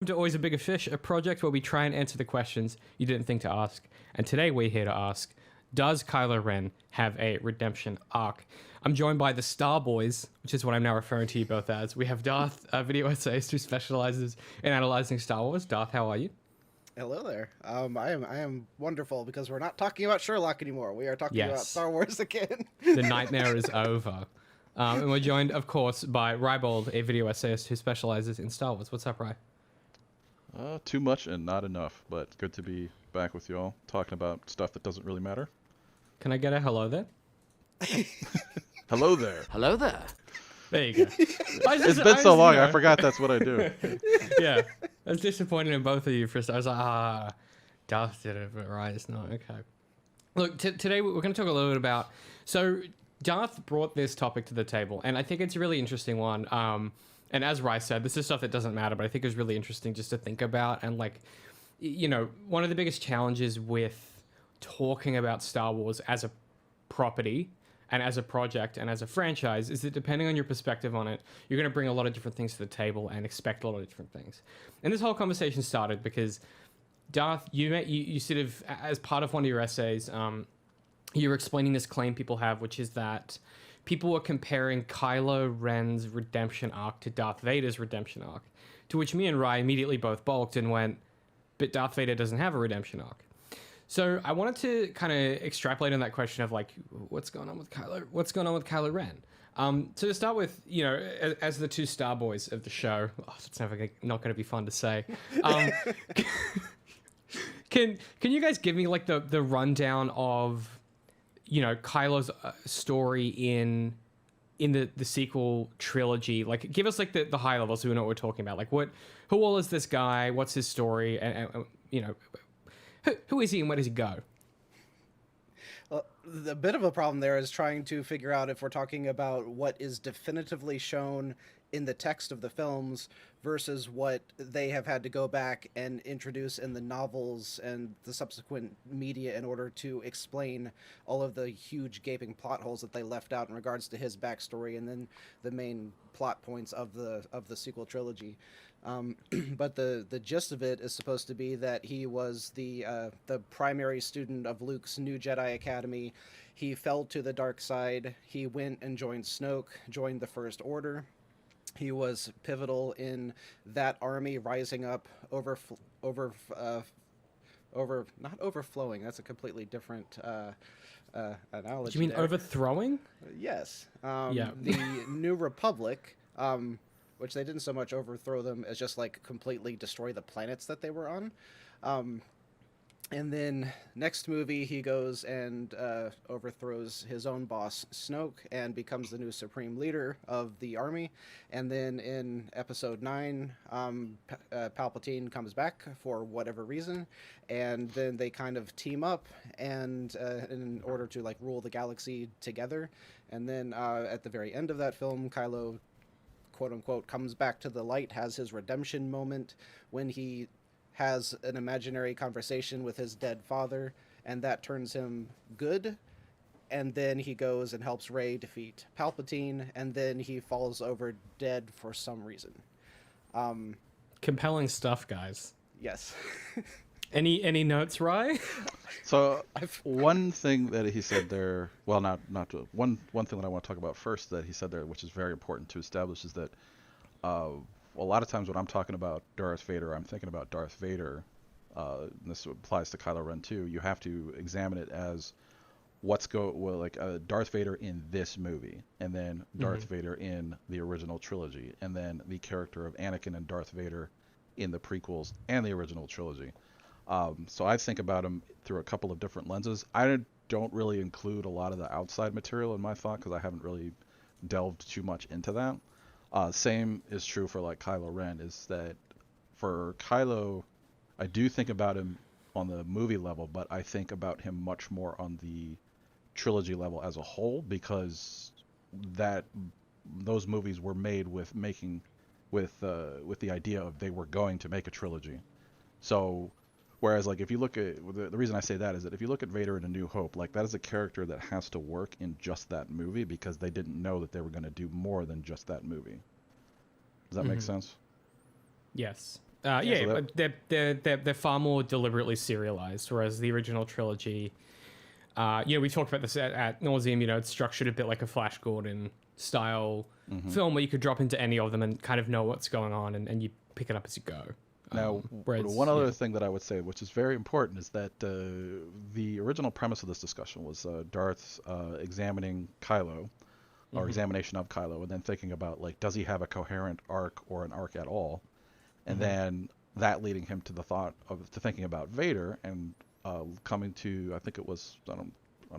To Always a Bigger Fish, a project where we try and answer the questions you didn't think to ask. And today we're here to ask, does Kylo Ren have a redemption arc? I'm joined by the Star Boys, which is what I'm now referring to you both as. We have Darth, a video essayist who specializes in analyzing Star Wars. Darth, how are you? Hello there. I am wonderful because we're not talking about Sherlock anymore. We are talking about Yes. Star Wars again. The nightmare is over. And we're joined, of course, by Rybold, a video essayist who specializes in Star Wars. What's up, Ry? Too much and not enough, but good to be back with you all, talking about stuff that doesn't really matter. Can I get a hello there? Hello there. Hello there. There you go. It's been so long, I forgot that's what I do. Yeah. I was disappointed in both of you for a second. I was like, Darth did it, but right, it's not. Okay. Look, today we're going to talk a little bit about... So, Darth brought this topic to the table, and I think it's a really interesting one. And as Ry said, this is stuff that doesn't matter, but I think it's really interesting just to think about. And, like, you know, one of the biggest challenges with talking about Star Wars as a property and as a project and as a franchise is that depending on your perspective on it, you're going to bring a lot of different things to the table and expect a lot of different things. And this whole conversation started because Darth, you sort of, as part of one of your essays, you're explaining this claim people have, which is that people were comparing Kylo Ren's redemption arc to Darth Vader's redemption arc, to which me and Ry immediately both balked and went, but Darth Vader doesn't have a redemption arc. So I wanted to kind of extrapolate on that question of like, what's going on with Kylo Ren? So to start with, you know, as the two Star Boys of the show, it's not going to be fun to say. Can you guys give me like the rundown of, you know, Kylo's story in the sequel trilogy? Like, give us like the high level so we know what we're talking about. Like, who all is this guy? What's his story? And you know, who is he and where does he go? Well, the bit of a problem there is trying to figure out if we're talking about what is definitively shown in the text of the films versus what they have had to go back and introduce in the novels and the subsequent media in order to explain all of the huge gaping plot holes that they left out in regards to his backstory and then the main plot points of the sequel trilogy. But the gist of it is supposed to be that he was the primary student of Luke's new Jedi Academy. He fell to the dark side. He went and joined Snoke, joined the First Order. He was pivotal in that army rising up not overflowing. That's a completely different analogy. Do you mean there. overthrowing? Yes. Yeah. The New Republic, which they didn't so much overthrow them as just like completely destroy the planets that they were on. And then next movie, he goes and overthrows his own boss, Snoke, and becomes the new supreme leader of the army. And then in Episode 9, Palpatine comes back for whatever reason, and then they kind of team up and in order to like rule the galaxy together. And then at the very end of that film, Kylo, quote unquote, comes back to the light, has his redemption moment when he has an imaginary conversation with his dead father, and that turns him good. And then he goes and helps Rey defeat Palpatine, and then he falls over dead for some reason. Compelling stuff, guys. Yes. Any notes, Ry? So one thing that he said there, well, one thing that I want to talk about first that he said there, which is very important to establish, is that a lot of times when I'm talking about Darth Vader, I'm thinking about Darth Vader. And this applies to Kylo Ren too. You have to examine it as Darth Vader in this movie, and then Darth Vader in the original trilogy, and then the character of Anakin and Darth Vader in the prequels and the original trilogy. So I think about him through a couple of different lenses. I don't really include a lot of the outside material in my thought because I haven't really delved too much into that. Same is true for like Kylo Ren, is that for Kylo, I do think about him on the movie level, but I think about him much more on the trilogy level as a whole, because those movies were made with the idea of they were going to make a trilogy. So whereas like if you look at the reason I say that is that if you look at Vader in A New Hope, like that is a character that has to work in just that movie because they didn't know that they were going to do more than just that movie. Does that make sense? Yes. Yeah, so but they're far more deliberately serialized, whereas the original trilogy, we talked about this at nauseum. You know, it's structured a bit like a Flash Gordon style film where you could drop into any of them and kind of know what's going on, and you pick it up as you go. Now, Whereas, one other thing that I would say, which is very important, is that the original premise of this discussion was Darth's examining Kylo, or examination of Kylo, and then thinking about, like, does he have a coherent arc or an arc at all? And then that leading him to the thought of to thinking about Vader, and coming to, I think it was, I don't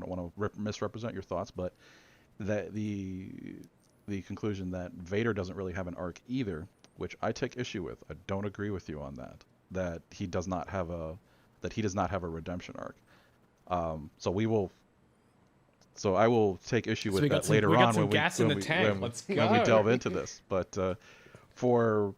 want to misrepresent your thoughts, but that the conclusion that Vader doesn't really have an arc either, which I take issue with. I don't agree with you on that. That he does not have a redemption arc. So I will take issue with that later on when we delve into this. But for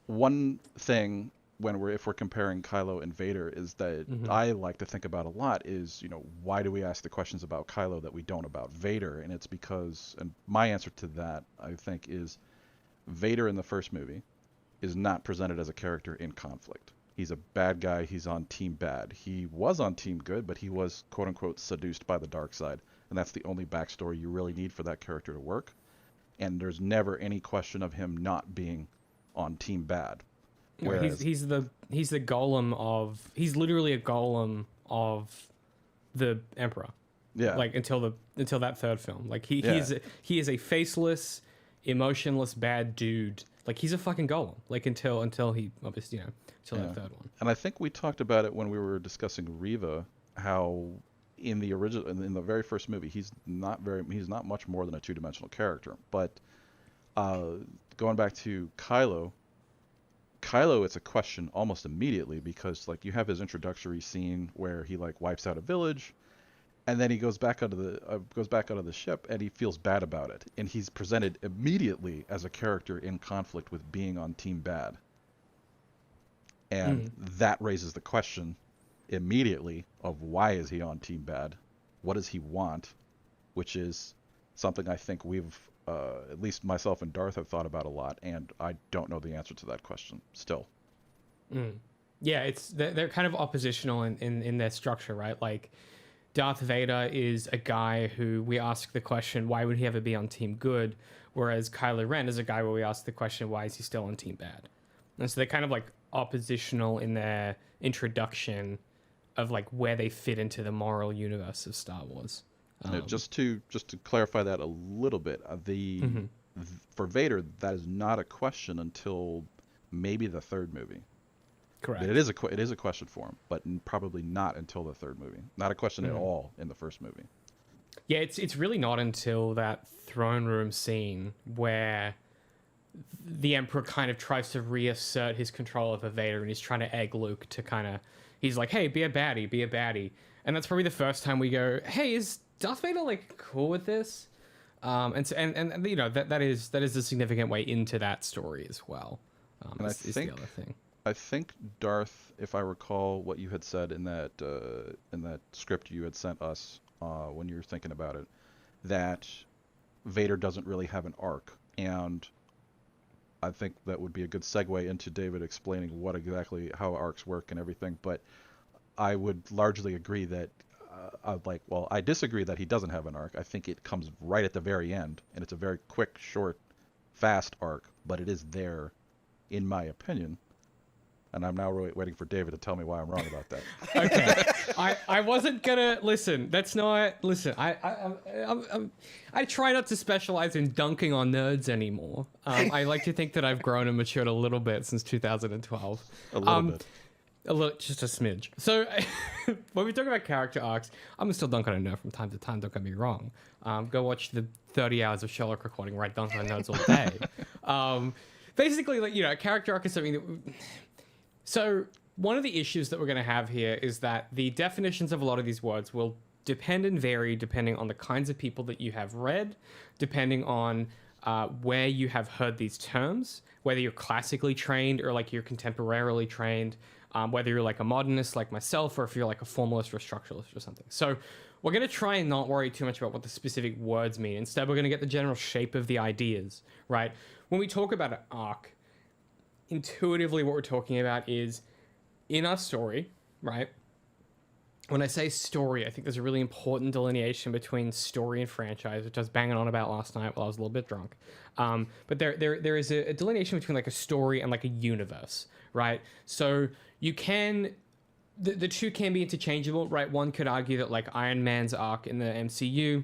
one thing, if we're comparing Kylo and Vader, is that I like to think about a lot is, you know, why do we ask the questions about Kylo that we don't about Vader? And it's because, and my answer to that, I think, is Vader in the first movie is not presented as a character in conflict. He's a bad guy. He's on team bad. He was on team good, but he was, quote unquote, seduced by the dark side. And that's the only backstory you really need for that character to work. And there's never any question of him not being on team bad. Whereas, he's the golem of, he's literally a golem of the Emperor. Yeah. Like until that third film. Like he is a faceless, emotionless bad dude. Like he's a fucking golem. Like until he obviously, you know, until that third one. And I think we talked about it when we were discussing Reva, how in the very first movie he's not much more than a two-dimensional character. But going back to Kylo, it's a question almost immediately, because like you have his introductory scene where he like wipes out a village, and then he goes back onto the ship, and he feels bad about it, and he's presented immediately as a character in conflict with being on team bad, and that raises the question immediately of why is he on team bad, what does he want, which is something I think we've at least myself and Darth have thought about a lot, and I don't know the answer to that question still. Yeah, they're kind of oppositional in their structure, right? Like Darth Vader is a guy who we ask the question, why would he ever be on team good? Whereas Kylo Ren is a guy where we ask the question, why is he still on team bad? And so they're kind of like oppositional in their introduction of like where they fit into the moral universe of Star Wars. Just to clarify that a little bit, for Vader, that is not a question until maybe the third movie. Correct. It is a question for him, but probably not until the third movie. Not a question at all in the first movie. Yeah, it's really not until that throne room scene where the Emperor kind of tries to reassert his control over Vader, and he's trying to egg Luke to kind of, he's like, hey, be a baddie. And that's probably the first time we go, hey, is Darth Vader like cool with this? And you know, that is a significant way into that story as well. And is the other thing. I think Darth, if I recall what you had said in that script you had sent us when you were thinking about it, that Vader doesn't really have an arc, and I think that would be a good segue into David explaining how arcs work and everything. But I would largely agree that I disagree that he doesn't have an arc. I think it comes right at the very end, and it's a very quick, short, fast arc, but it is there, in my opinion. And I'm now really waiting for David to tell me why I'm wrong about that. Okay, I wasn't gonna listen. That's not listen. I try not to specialize in dunking on nerds anymore. I like to think that I've grown and matured a little bit since 2012. A little bit. A little, just a smidge. So when we talk about character arcs, I'm still dunk on a nerd from time to time. Don't get me wrong. Go watch the 30 hours of Sherlock recording where I dunk on nerds all day. Basically, like, you know, a character arc is something that. So one of the issues that we're going to have here is that the definitions of a lot of these words will depend and vary depending on the kinds of people that you have read, depending on where you have heard these terms, whether you're classically trained or like you're contemporarily trained, whether you're like a modernist like myself or if you're like a formalist or a structuralist or something. So we're going to try and not worry too much about what the specific words mean. Instead, we're going to get the general shape of the ideas, right? When we talk about an arc, intuitively what we're talking about is in our story, right? When I say story, I think there's a really important delineation between story and franchise, which I was banging on about last night while I was a little bit drunk. But there is a delineation between like a story and like a universe, right? So you can, the two can be interchangeable, right? One could argue that like Iron Man's arc in the MCU,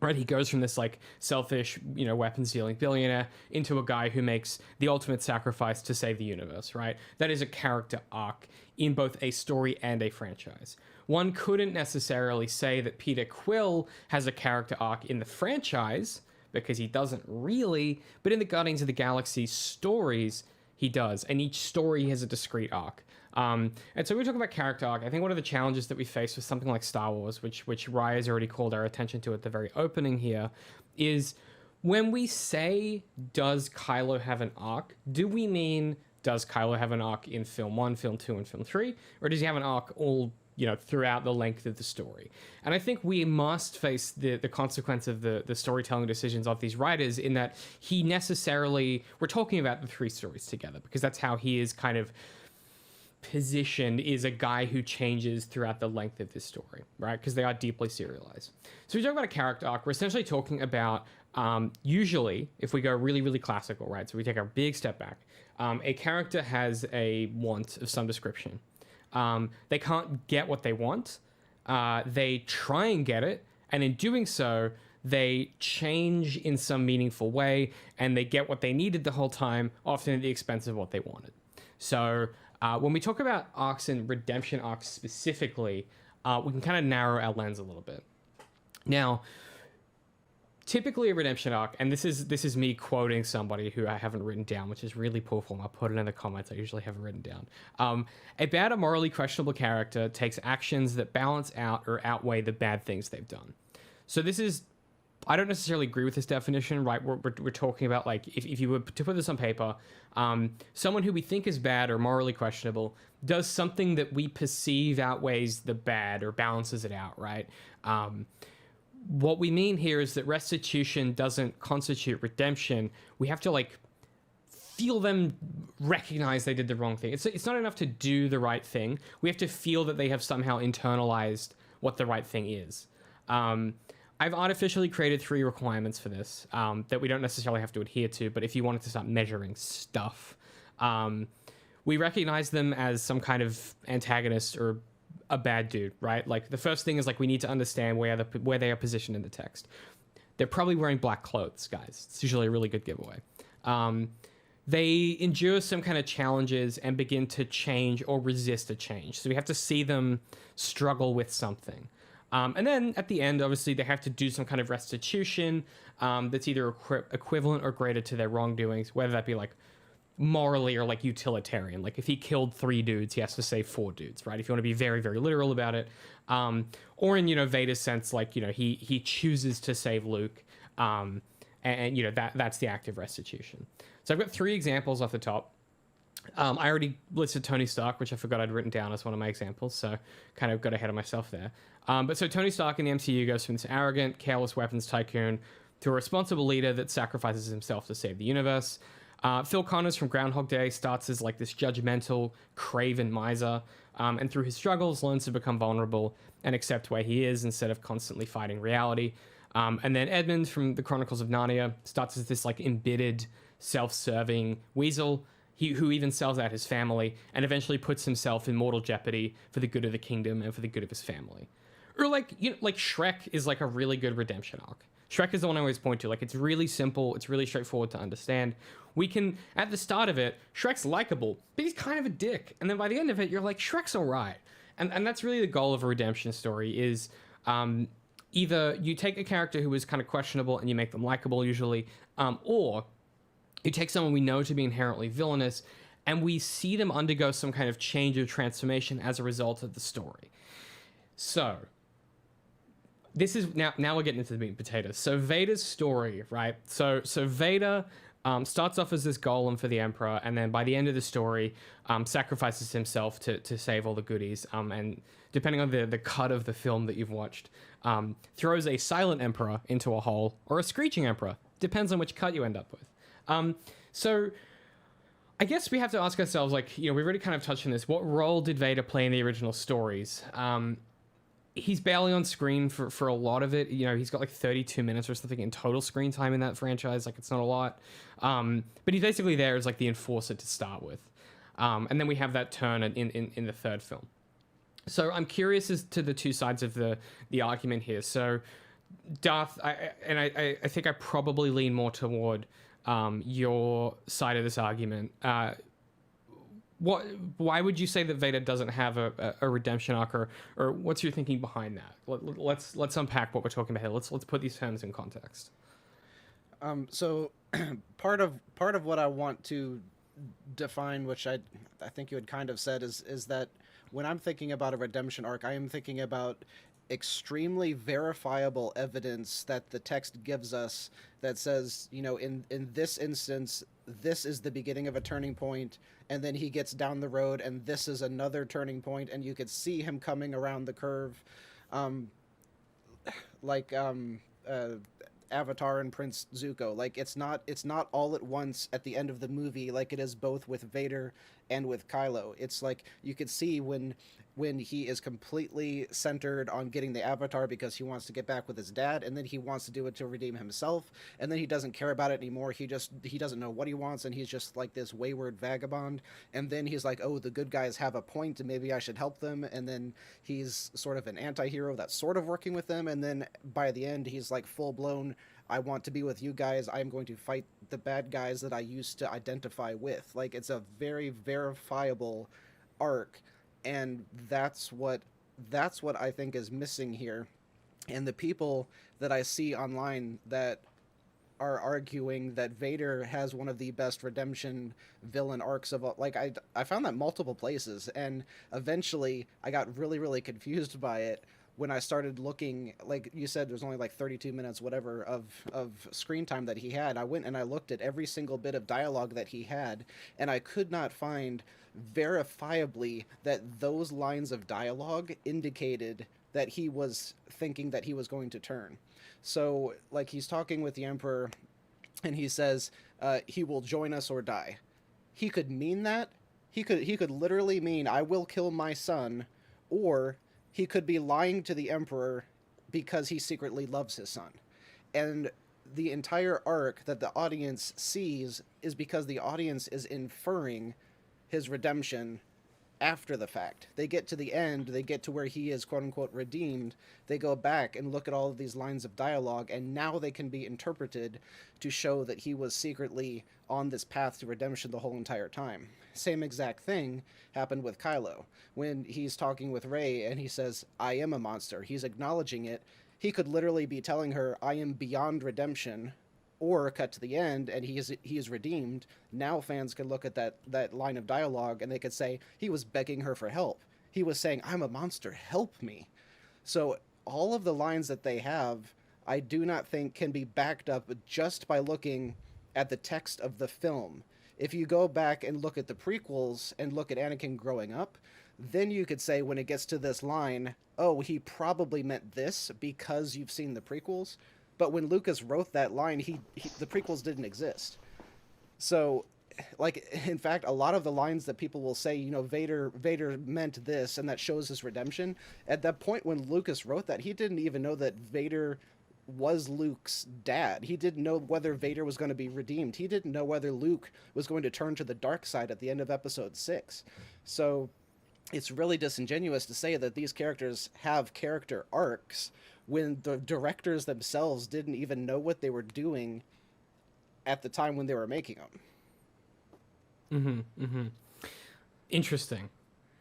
right, he goes from this like selfish, weapons dealing billionaire into a guy who makes the ultimate sacrifice to save the universe, right? That is a character arc in both a story and a franchise. One couldn't necessarily say that Peter Quill has a character arc in the franchise, because he doesn't really, but in the Guardians of the Galaxy stories, he does, and each story has a discrete arc. And so when we talk about character arc, I think one of the challenges that we face with something like Star Wars, which Rya's already called our attention to at the very opening here, is when we say, does Kylo have an arc, do we mean, does Kylo have an arc in film 1, film 2, and film 3, or does he have an arc all throughout the length of the story? And I think we must face the consequence of the storytelling decisions of these writers, in that he necessarily, we're talking about the three stories together, because that's how he is kind of positioned, is a guy who changes throughout the length of this story, right? Because they are deeply serialized. So we talk about a character arc, we're essentially talking about, usually, if we go really, really classical, right? So we take a big step back. A character has a want of some description. They can't get what they want. They try and get it, and in doing so, they change in some meaningful way, and they get what they needed the whole time, often at the expense of what they wanted. So when we talk about arcs and redemption arcs specifically, we can kind of narrow our lens a little bit. Now, typically a redemption arc, and this is me quoting somebody who I haven't written down, which is really poor form. I'll put it in the comments. I usually have it written down. A bad or morally questionable character takes actions that balance out or outweigh the bad things they've done. So this is, I don't necessarily agree with this definition, right? We're talking about, like, if you were to put this on paper, someone who we think is bad or morally questionable does something that we perceive outweighs the bad or balances it out, right? What we mean here is that restitution doesn't constitute redemption. We have to, like, feel them recognize they did the wrong thing. It's not enough to do the right thing. We have to feel that they have somehow internalized what the right thing is. I've artificially created 3 requirements for this that we don't necessarily have to adhere to, but if you wanted to start measuring stuff, we recognize them as some kind of antagonist or a bad dude, right? Like, the first thing is, like, we need to understand where they are positioned in the text. They're probably wearing black clothes, guys. It's usually a really good giveaway. They endure some kind of challenges and begin to change or resist a change. So we have to see them struggle with something. And then at the end, obviously, they have to do some kind of restitution that's either equivalent or greater to their wrongdoings, whether that be, like, morally or, like, utilitarian. Like, if he killed 3 dudes, he has to save 4 dudes, right? If you want to be very, very literal about it. Or in, Vader's sense, like, he chooses to save Luke. And that's the act of restitution. So I've got 3 examples off the top. I already listed Tony Stark, which I forgot I'd written down as one of my examples, so kind of got ahead of myself there. But so Tony Stark in the MCU goes from this arrogant, careless weapons tycoon to a responsible leader that sacrifices himself to save the universe. Phil Connors from Groundhog Day starts as, like, this judgmental, craven miser, and through his struggles learns to become vulnerable and accept where he is instead of constantly fighting reality. And then Edmund from the Chronicles of Narnia starts as this, like, embittered, self-serving weasel who even sells out his family and eventually puts himself in mortal jeopardy for the good of the kingdom and for the good of his family. Or, like, like, Shrek is, like, a really good redemption arc. Shrek is the one I always point to. Like, it's really simple. It's really straightforward to understand. We can, at the start of it, Shrek's likable, but he's kind of a dick. And then by the end of it, you're like, Shrek's all right. And that's really the goal of a redemption story is either you take a character who is kind of questionable and you make them likable usually, or you take someone we know to be inherently villainous and we see them undergo some kind of change or transformation as a result of the story. So this is now we're getting into the meat and potatoes. So Vader's story, right? So Vader starts off as this golem for the Emperor, and then by the end of the story, sacrifices himself to save all the goodies. And depending on the cut of the film that you've watched, throws a silent Emperor into a hole or a screeching Emperor. Depends on which cut you end up with. So I guess we have to ask ourselves, like, you know, we've already kind of touched on this. What role did Vader play in the original stories? He's barely on screen for a lot of it. You know, he's got like 32 minutes or something in total screen time in that franchise. Like, it's not a lot. But he's basically there as like the enforcer to start with. And then we have that turn in the third film. So I'm curious as to the two sides of the argument here. So Darth, I think I probably lean more toward your side of this argument. Why would you say that Vader doesn't have a redemption arc, or what's your thinking behind that? Let's unpack what we're talking about here. Let's put these terms in context. So part of what I want to define, which I think you had kind of said, is that when I'm thinking about a redemption arc, I am thinking about extremely verifiable evidence that the text gives us that says, you know, in this instance, this is the beginning of a turning point, and then he gets down the road and this is another turning point, and you could see him coming around the curve, Avatar and Prince Zuko. Like, it's not all at once at the end of the movie like it is both with Vader and with Kylo. It's like you could see when he is completely centered on getting the Avatar because he wants to get back with his dad, and then he wants to do it to redeem himself, and then he doesn't care about it anymore. He doesn't know what he wants, and he's just like this wayward vagabond. And then he's like, oh, the good guys have a point and maybe I should help them. And then he's sort of an anti-hero that's sort of working with them, and then by the end he's like full blown, I want to be with you guys. I'm going to fight the bad guys that I used to identify with. Like, it's a very verifiable arc, and that's what I think is missing here. And the people that I see online that are arguing that Vader has one of the best redemption villain arcs of all, like, I found that multiple places, and eventually I got really, really confused by it when I started looking. Like you said, there's only like 32 minutes, whatever, of screen time that he had. I went and I looked at every single bit of dialogue that he had, and I could not find verifiably that those lines of dialogue indicated that he was thinking that he was going to turn. So, like, he's talking with the Emperor, and he says, he will join us or die. He could mean that. He could literally mean, I will kill my son, or he could be lying to the Emperor because he secretly loves his son. And the entire arc that the audience sees is because the audience is inferring his redemption after the fact. They get to the end, they get to where he is quote-unquote redeemed, they go back and look at all of these lines of dialogue, and now they can be interpreted to show that he was secretly on this path to redemption the whole entire time. Same exact thing happened with Kylo. When he's talking with Rey and he says, I am a monster, he's acknowledging it. He could literally be telling her, I am beyond redemption, or cut to the end and he is redeemed. Now fans can look at that line of dialogue and they could say, he was begging her for help. He was saying, I'm a monster, help me. So all of the lines that they have, I do not think can be backed up just by looking at the text of the film. If you go back and look at the prequels and look at Anakin growing up, then you could say when it gets to this line, oh, he probably meant this because you've seen the prequels. But when Lucas wrote that line, the prequels didn't exist. So, like, in fact, a lot of the lines that people will say, you know, Vader meant this, and that shows his redemption. At that point when Lucas wrote that, he didn't even know that Vader was Luke's dad. He didn't know whether Vader was going to be redeemed. He didn't know whether Luke was going to turn to the dark side at the end of episode 6. So it's really disingenuous to say that these characters have character arcs when the directors themselves didn't even know what they were doing at the time when they were making them. Interesting.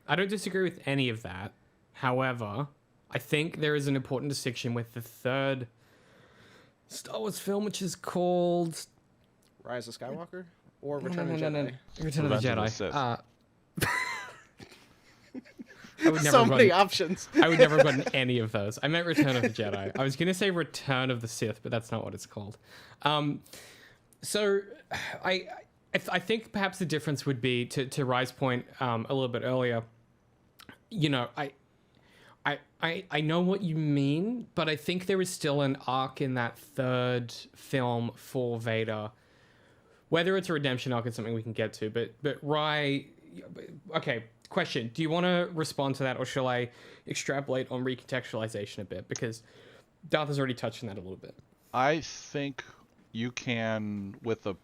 I don't disagree with any of that. However, I think there is an important distinction with the third Star Wars film, which is called Rise of Skywalker or Return of the Jedi? No. Return of the Jedi. I would never so many options. I would never have gotten any of those. I meant Return of the Jedi. I was going to say Return of the Sith, but that's not what it's called. So I think perhaps the difference would be, to Rye's point a little bit earlier, you know, I know what you mean, but I think there is still an arc in that third film for Vader whether it's a redemption arc is something we can get to, but Rye, okay, question, do you want to respond to that, or shall I extrapolate on recontextualization a bit, because Darth has already touched on that a little bit. I think you can, with the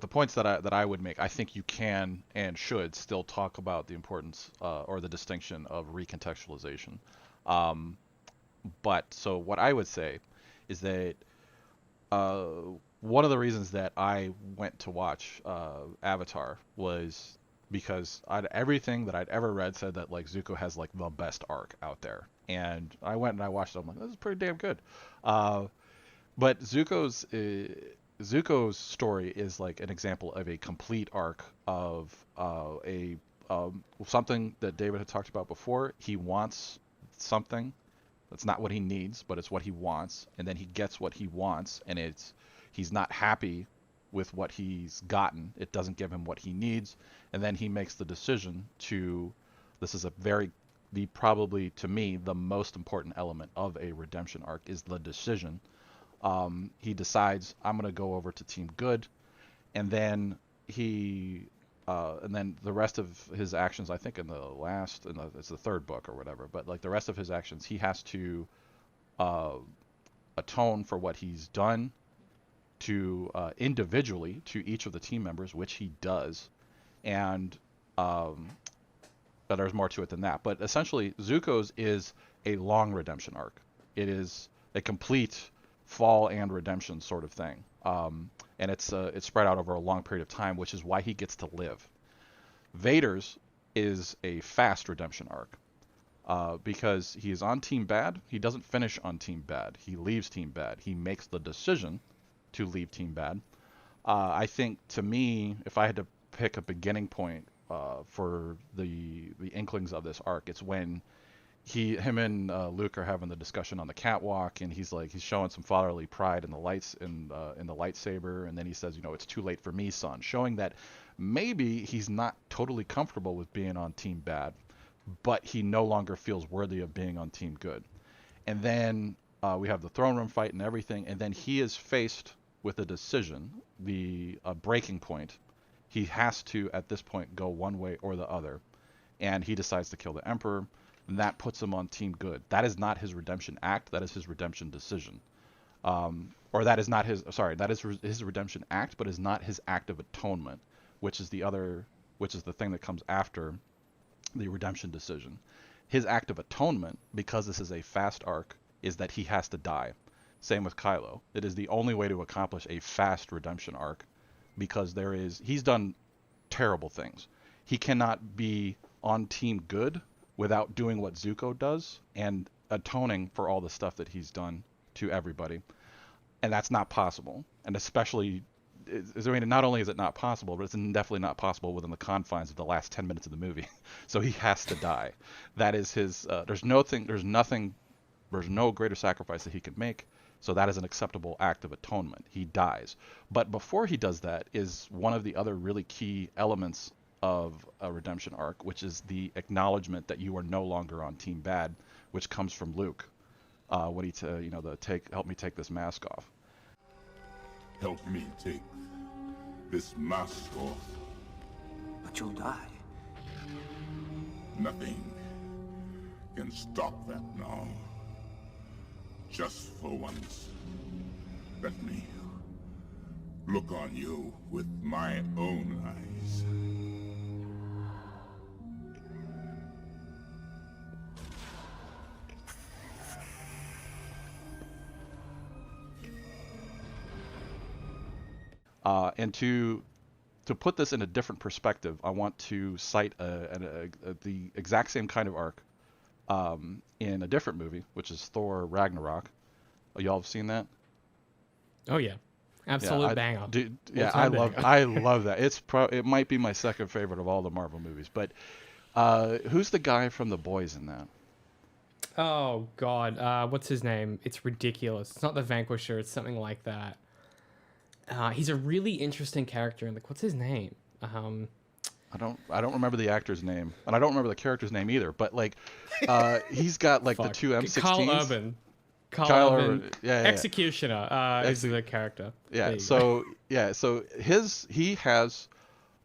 points that I would make, I think you can and should still talk about the importance or the distinction of recontextualization. But so what I would say is that one of the reasons that I went to watch Avatar was because everything that I'd ever read said that like Zuko has like the best arc out there, and I went and I watched it. I'm like, this is pretty damn good. But Zuko's story is like an example of a complete arc of something that David had talked about before. He wants something that's not what he needs, but it's what he wants, and then he gets what he wants, and he's not happy with what he's gotten. It doesn't give him what he needs, and then he makes the decision to. This is probably to me the most important element of a redemption arc is the decision. He decides, I'm going to go over to Team Good, and then and then the rest of his actions, I think it's the third book or whatever, but like the rest of his actions, he has to atone for what he's done to individually to each of the team members, which he does, and but there's more to it than that. But essentially, Zuko's is a long redemption arc. It is a complete fall and redemption sort of thing, and it's spread out over a long period of time, which is why he gets to live. Vader's is a fast redemption arc, because he is on Team Bad. He doesn't finish on Team Bad. He leaves Team Bad. He makes the decision to leave Team Bad. I think, to me, if I had to pick a beginning point for the inklings of this arc, it's when him and Luke are having the discussion on the catwalk, and he's showing some fatherly pride in the lightsaber, and then he says, it's too late for me, son, showing that maybe he's not totally comfortable with being on Team Bad, but he no longer feels worthy of being on Team Good. And then we have the throne room fight and everything, and then he is faced with a decision, a breaking point. He has to, at this point, go one way or the other, and he decides to kill the Emperor. And that puts him on Team Good. That is not his redemption act. That is his redemption decision. Or that is not that is his redemption act, but is not his act of atonement, which is the thing that comes after the redemption decision. His act of atonement, because this is a fast arc, is that he has to die. Same with Kylo. It is the only way to accomplish a fast redemption arc, because he's done terrible things. He cannot be on Team Good without doing what Zuko does and atoning for all the stuff that he's done to everybody. And that's not possible. And especially, not only is it not possible, but it's definitely not possible within the confines of the last 10 minutes of the movie. So he has to die. That is his, there's no greater sacrifice that he can make. So that is an acceptable act of atonement. He dies. But before he does that is one of the other really key elements of a redemption arc, which is the acknowledgement that you are no longer on Team Bad, which comes from Luke when he help me take this mask off. Help me take this mask off. But you'll die. Nothing can stop that now. Just for once, let me look on you with my own eyes. And to put this in a different perspective, I want to cite the exact same kind of arc in a different movie, which is Thor Ragnarok. Y'all have seen that? Oh yeah, absolute banger. I love that. It might be my second favorite of all the Marvel movies. But who's the guy from The Boys in that? Oh God, what's his name? It's ridiculous. It's not the Vanquisher. It's something like that. He's a really interesting character. And what's his name? I don't remember the actor's name, and I don't remember the character's name either. But he's got the two M16s. Kylo Ren. yeah. Executioner is the character. There Yeah. you So he has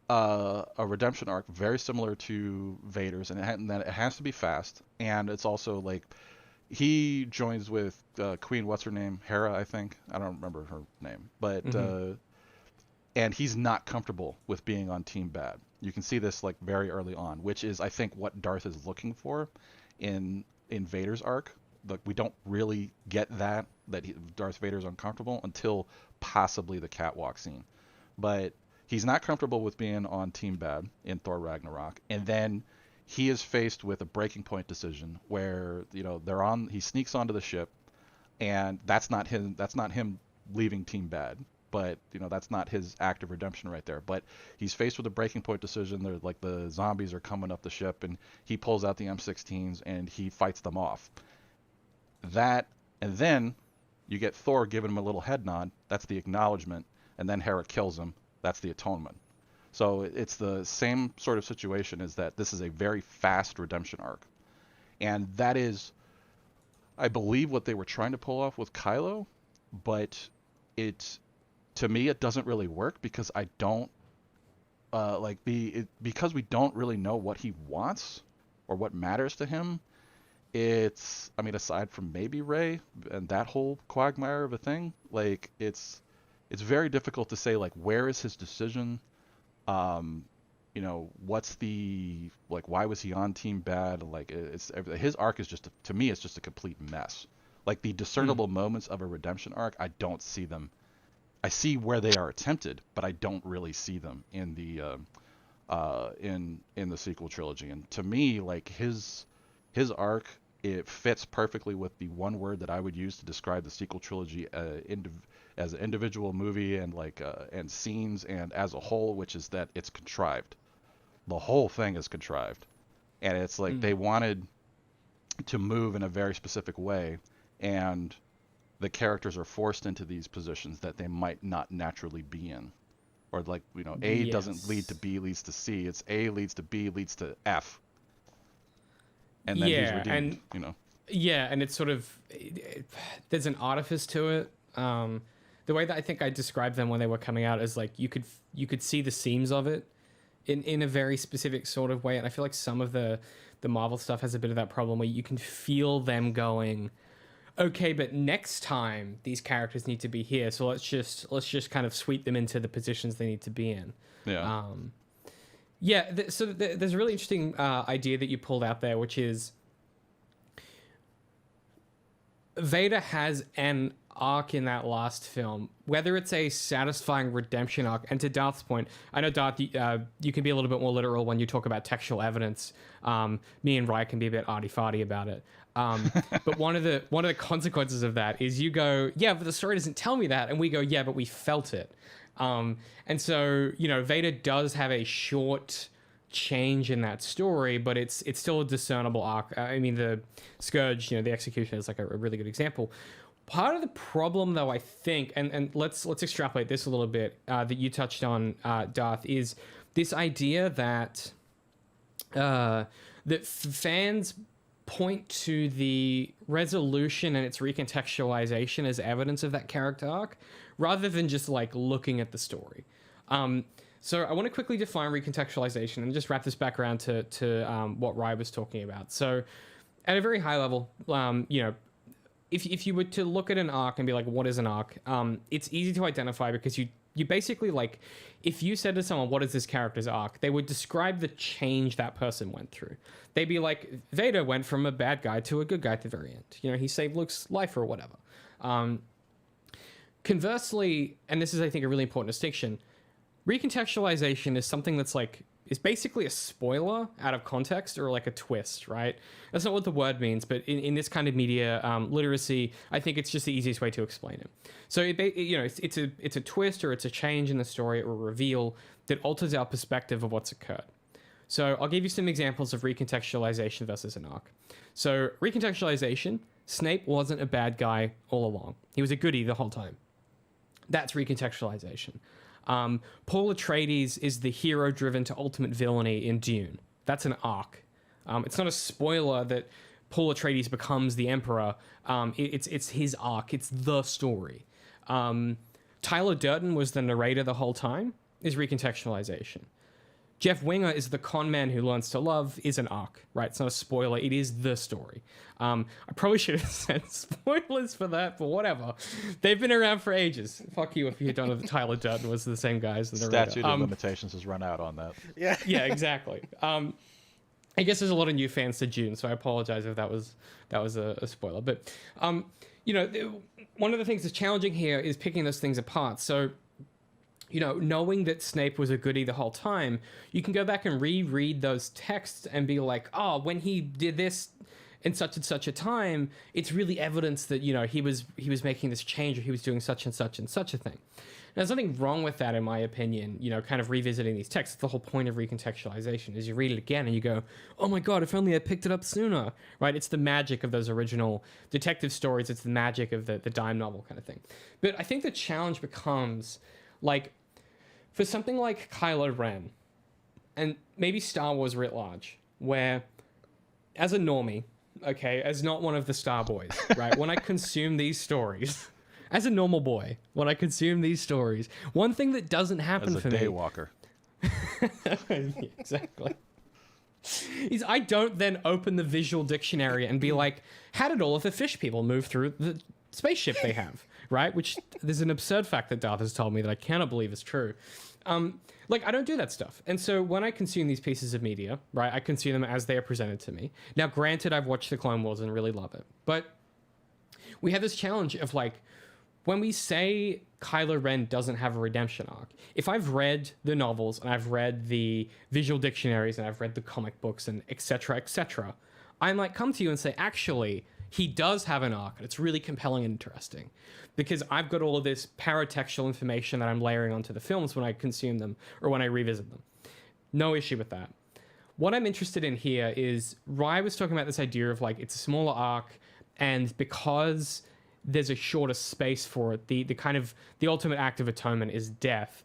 a redemption arc very similar to Vader's, and then it has to be fast, and it's also like he joins with Queen, what's her name, Hera, I think. I don't remember her name, but and he's not comfortable with being on Team Bad. You can see this like very early on, which is I think what Darth is looking for in Vader's arc. Like we don't really get that Darth Vader's uncomfortable until possibly the catwalk scene, but he's not comfortable with being on Team Bad in Thor Ragnarok, and then he is faced with a breaking point decision where he sneaks onto the ship, and that's not him leaving Team Bad, but that's not his act of redemption right there. But he's faced with a breaking point decision. They're like the zombies are coming up the ship, and he pulls out the M16s and he fights them off. That, and then you get Thor giving him a little head nod. That's the acknowledgement, and then Hera kills him. That's the atonement. So it's the same sort of situation, is that this is a very fast redemption arc. And that is, I believe, what they were trying to pull off with Kylo, but to me, it doesn't really work because I don't, because we don't really know what he wants or what matters to him. Aside from maybe Rey and that whole quagmire of a thing, like it's very difficult to say, like, where is his decision? What's the, like, why was he on Team Bad? Like, his arc is to me, it's just a complete mess. Like, the discernible moments of a redemption arc, I don't see them. I see where they are attempted, but I don't really see them in the in the sequel trilogy. And to me, like, his arc, it fits perfectly with the one word that I would use to describe the sequel trilogy as an individual movie and and scenes and as a whole, which is that it's contrived. The whole thing is contrived, and it's like they wanted to move in a very specific way, and the characters are forced into these positions that they might not naturally be in, or like A doesn't lead to B leads to C. It's A leads to B leads to F. And then he's redeemed, Yeah, and it's sort of, there's an artifice to it. The way that I think I described them when they were coming out is like you could see the seams of it in a very specific sort of way. And I feel like some of the Marvel stuff has a bit of that problem where you can feel them going, okay, but next time these characters need to be here, so let's just kind of sweep them into the positions they need to be in. Yeah. So there's a really interesting idea that you pulled out there, which is Vader has an arc in that last film, whether it's a satisfying redemption arc. And to Darth's point, I know, Darth, you can be a little bit more literal when you talk about textual evidence. Me and Ryan can be a bit arty-farty about it. But one of the consequences of that is you go, yeah, but the story doesn't tell me that. And we go, yeah, but we felt it. And so, Vader does have a short change in that story, but it's still a discernible arc. I mean, the Scourge, the execution is like a really good example. Part of the problem, though, I think, and let's extrapolate this a little bit, that you touched on, Darth, is this idea that fans point to the resolution and its recontextualization as evidence of that character arc, rather than just like looking at the story. So I want to quickly define recontextualization and just wrap this back around to what Rye was talking about. So at a very high level, if you were to look at an arc and be like, what is an arc? It's easy to identify because you basically, like, if you said to someone, what is this character's arc? They would describe the change that person went through. They'd be like, Vader went from a bad guy to a good guy at the very end. He saved Luke's life or whatever. Conversely, and this is, I think, a really important distinction, recontextualization is something that's like, is basically a spoiler out of context or like a twist, right? That's not what the word means, but in this kind of media literacy, I think it's just the easiest way to explain it. So it's a twist or it's a change in the story or reveal that alters our perspective of what's occurred. So I'll give you some examples of recontextualization versus an arc. So recontextualization, Snape wasn't a bad guy all along. He was a goodie the whole time. That's recontextualization. Paul Atreides is the hero driven to ultimate villainy in Dune. That's an arc. It's not a spoiler that Paul Atreides becomes the Emperor. It's his arc. It's the story. Tyler Durden was the narrator the whole time, is recontextualization. Jeff Winger is the con man who learns to love, is an arc, right? It's not a spoiler. It is the story. I probably should have said spoilers for that, but whatever. They've been around for ages. Fuck you if you don't know that Tyler Durden was the same guy as the narrator. Statute of limitations has run out on that. Yeah. Yeah, exactly. I guess there's a lot of new fans to Dune, so I apologize if that was a spoiler. But one of the things that's challenging here is picking those things apart. So, knowing that Snape was a goodie the whole time, you can go back and reread those texts and be like, oh, when he did this in such and such a time, it's really evidence that he was making this change, or he was doing such and such a thing. Now, there's nothing wrong with that, in my opinion, kind of revisiting these texts. The whole point of recontextualization is you read it again and you go, oh my God, if only I picked it up sooner, right? It's the magic of those original detective stories. It's the magic of the dime novel kind of thing. But I think the challenge becomes, like, for something like Kylo Ren, and maybe Star Wars writ large, where, as a normie, okay, as not one of the Star Boys, right, when I consume these stories... As a normal boy, when I consume these stories, one thing that doesn't happen for me... As a daywalker. Yeah, exactly. Is I don't then open the visual dictionary and be like, how did all of the fish people move through the spaceship they have, right? Which, there's an absurd fact that Darth has told me that I cannot believe is true. I don't do that stuff. And so when I consume these pieces of media, right, I consume them as they are presented to me. Now, granted, I've watched the Clone Wars and really love it. But we have this challenge of, like, when we say Kylo Ren doesn't have a redemption arc, if I've read the novels and I've read the visual dictionaries and I've read the comic books and et cetera, I might come to you and say, actually, he does have an arc, and it's really compelling and interesting because I've got all of this paratextual information that I'm layering onto the films when I consume them or when I revisit them. No issue with that. What I'm interested in here is, Rye was talking about this idea of, like, it's a smaller arc, and because there's a shorter space for it, the ultimate act of atonement is death.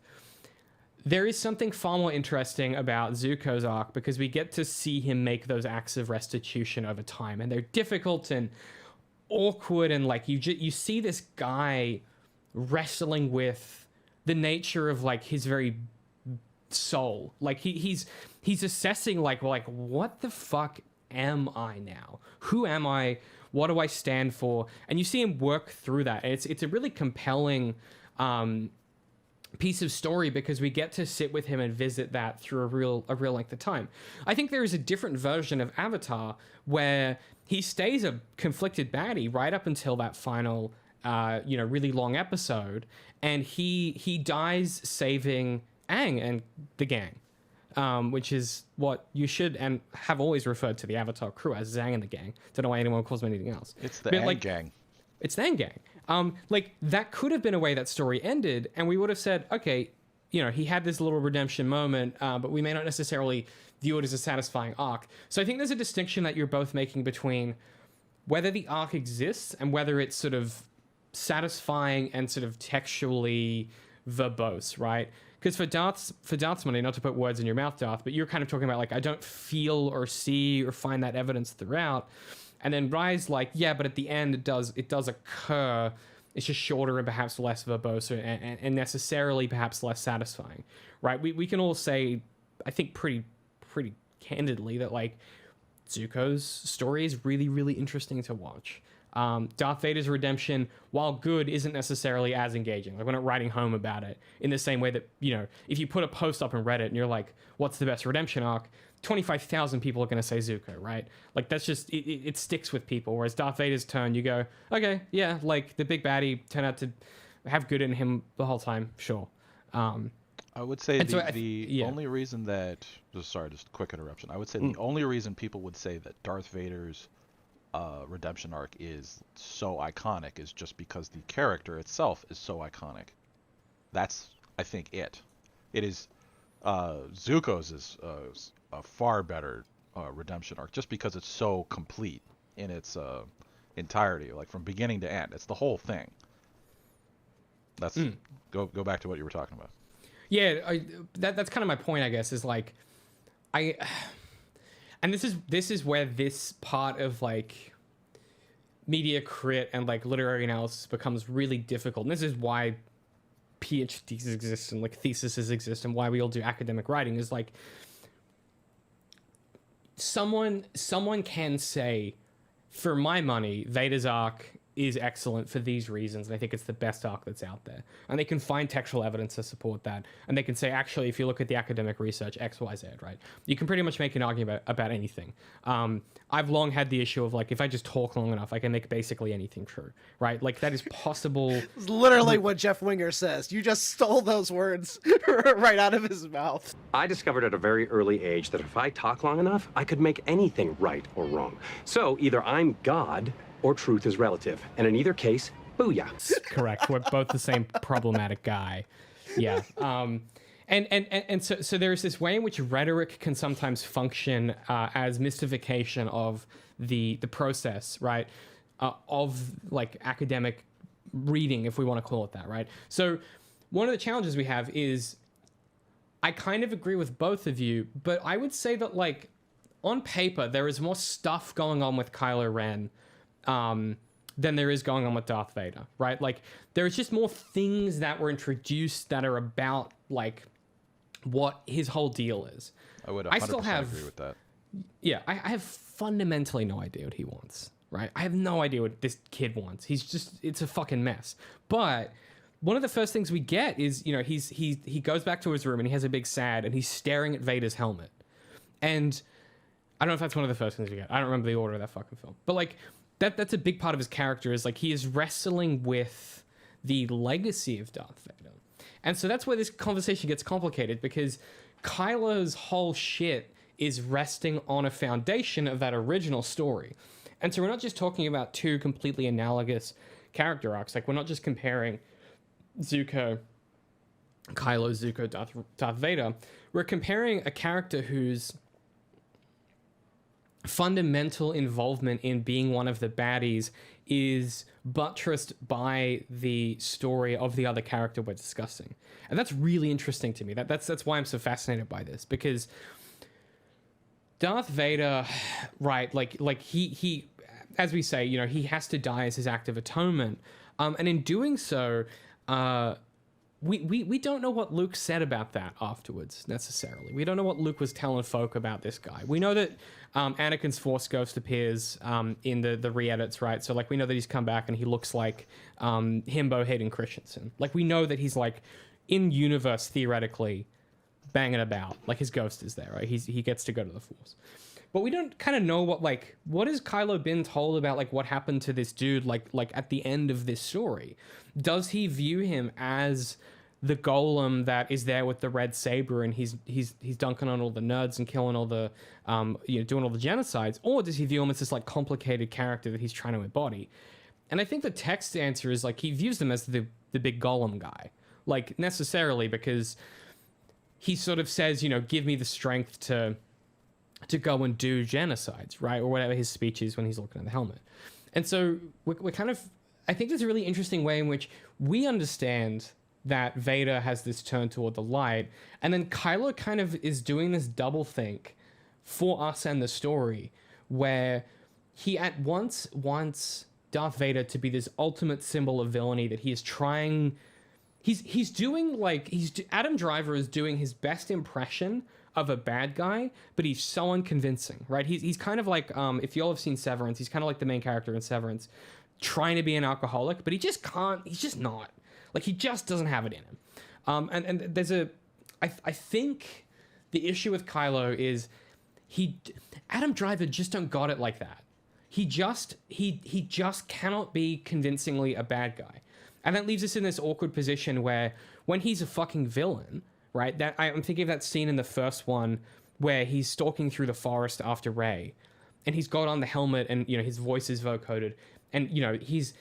There is something far more interesting about Zuko's arc because we get to see him make those acts of restitution over time, and they're difficult and awkward, and, like, you see this guy wrestling with the nature of, like, his very soul. Like, he's assessing, like, what the fuck am I now? Who am I? What do I stand for? And you see him work through that. And it's a really compelling piece of story because we get to sit with him and visit that through a real length of time. I think there is a different version of Avatar where he stays a conflicted baddie right up until that final, really long episode, and he dies saving Aang and the gang. Which is what you should and have always referred to the Avatar crew as, Zhang and the gang. Don't know why anyone calls them anything else. It's the Aang gang. It's the Aang gang. That could have been a way that story ended, and we would have said, okay, he had this little redemption moment, but we may not necessarily view it as a satisfying arc. So I think there's a distinction that you're both making between whether the arc exists and whether it's sort of satisfying and sort of textually verbose, right? Because for Darth's money, not to put words in your mouth, Darth, but you're kind of talking about, like, I don't feel or see or find that evidence throughout. And then Rye's like, yeah, but at the end it does occur. It's just shorter and perhaps less verbose and necessarily perhaps less satisfying, right? We can all say, I think pretty candidly, that, like, Zuko's story is really, really interesting to watch. Darth Vader's redemption, while good, isn't necessarily as engaging. Like, we're not writing home about it in the same way that, if you put a post up on Reddit and you're like, what's the best redemption arc? 25,000 people are going to say Zuko, right? Like, that's just, it sticks with people. Whereas Darth Vader's turn, you go, okay, yeah, like, the big baddie turned out to have good in him the whole time, sure. I would say the only reason that, just a quick interruption. I would say the only reason people would say that Darth Vader's redemption arc is so iconic is just because the character itself is so iconic. That's, I think, it is. Zuko's is a far better redemption arc just because it's so complete in its entirety, like from beginning to end. It's the whole thing. That's go back to what you were talking about. Yeah, that's kind of my point, I guess, is, like, I and this is where this part of like media crit and like literary analysis becomes really difficult. And this is why PhDs exist and like theses exist and why we all do academic writing is like someone can say, for my money, Vader's arc is excellent for these reasons, and I think it's the best arc that's out there. And they can find textual evidence to support that. And they can say, actually, if you look at the academic research, X, Y, Z, right? You can pretty much make an argument about anything. I've long had the issue of, like, if I just talk long enough, I can make basically anything true, right? Like, that is possible. It's literally what Jeff Winger says. You just stole those words right out of his mouth. I discovered at a very early age that if I talk long enough, I could make anything right or wrong. So either I'm God or truth is relative. And in either case, booyah. Correct. We're both the same problematic guy. Yeah. And so there's this way in which rhetoric can sometimes function as mystification of the process, right? Of like academic reading, if we want to call it that, right? So one of the challenges we have is I kind of agree with both of you, but I would say that like on paper, there is more stuff going on with Kylo Ren than there is going on with Darth Vader, right? Like there's just more things that were introduced that are about like what his whole deal is. I would 100% agree with that. Yeah, I have fundamentally no idea what he wants, right? I have no idea what this kid wants. It's a fucking mess. But one of the first things we get is, you know, he goes back to his room and he has a big sad and he's staring at Vader's helmet. And I don't know if that's one of the first things we get. I don't remember the order of that fucking film. But like that's a big part of his character is like he is wrestling with the legacy of Darth Vader. And so that's where this conversation gets complicated because Kylo's whole shit is resting on a foundation of that original story. And so we're not just talking about two completely analogous character arcs. Like we're not just comparing Kylo, Zuko, Darth Vader. We're comparing a character whose fundamental involvement in being one of the baddies is buttressed by the story of the other character we're discussing. And that's really interesting to me. That's why I'm so fascinated by this, because Darth Vader, right, like he as we say, you know, he has to die as his act of atonement. And in doing so, we don't know what Luke said about that afterwards, necessarily. We don't know what Luke was telling folk about this guy. We know that Anakin's Force Ghost appears in the re-edits, right? So, like, we know that he's come back and he looks like Himbo Hayden Christensen. Like, we know that he's, like, in universe, theoretically, banging about. Like, his ghost is there, right? He gets to go to the Force. But we don't kind of know what has Kylo been told about, like, what happened to this dude, like at the end of this story? Does he view him as the golem that is there with the red saber and he's dunking on all the nerds and killing all the, doing all the genocides? Or does he view him as this, like, complicated character that he's trying to embody? And I think the text answer is, like, he views him as the big golem guy. Like, necessarily, because he sort of says, you know, give me the strength to go and do genocides, right? Or whatever his speech is when he's looking at the helmet. And so we're kind of, I think there's a really interesting way in which we understand that Vader has this turn toward the light, and then Kylo kind of is doing this double think for us and the story, where he at once wants Darth Vader to be this ultimate symbol of villainy that he is trying. He's doing like Adam Driver is doing his best impression of a bad guy, but he's so unconvincing, right? He's kind of like, if you all have seen Severance, he's kind of like the main character in Severance, trying to be an alcoholic, but he just can't, he's just not. Like, he just doesn't have it in him. And there's I think the issue with Kylo is Adam Driver just don't got it like that. He just cannot be convincingly a bad guy. And that leaves us in this awkward position where when he's a fucking villain, right? That I'm thinking of that scene in the first one where he's stalking through the forest after Rey, and he's got on the helmet, and, you know, his voice is vocoded, and, you know, he's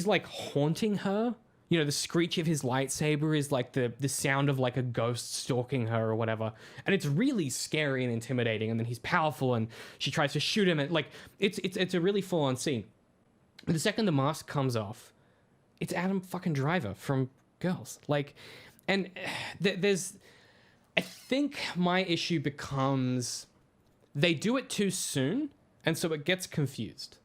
like haunting her. You know, the screech of his lightsaber is like the sound of like a ghost stalking her or whatever, and it's really scary and intimidating. And then he's powerful, and she tries to shoot him, and like it's a really full on scene. But the second the mask comes off, it's Adam fucking Driver from Girls, like. And I think my issue becomes they do it too soon, and so it gets confused.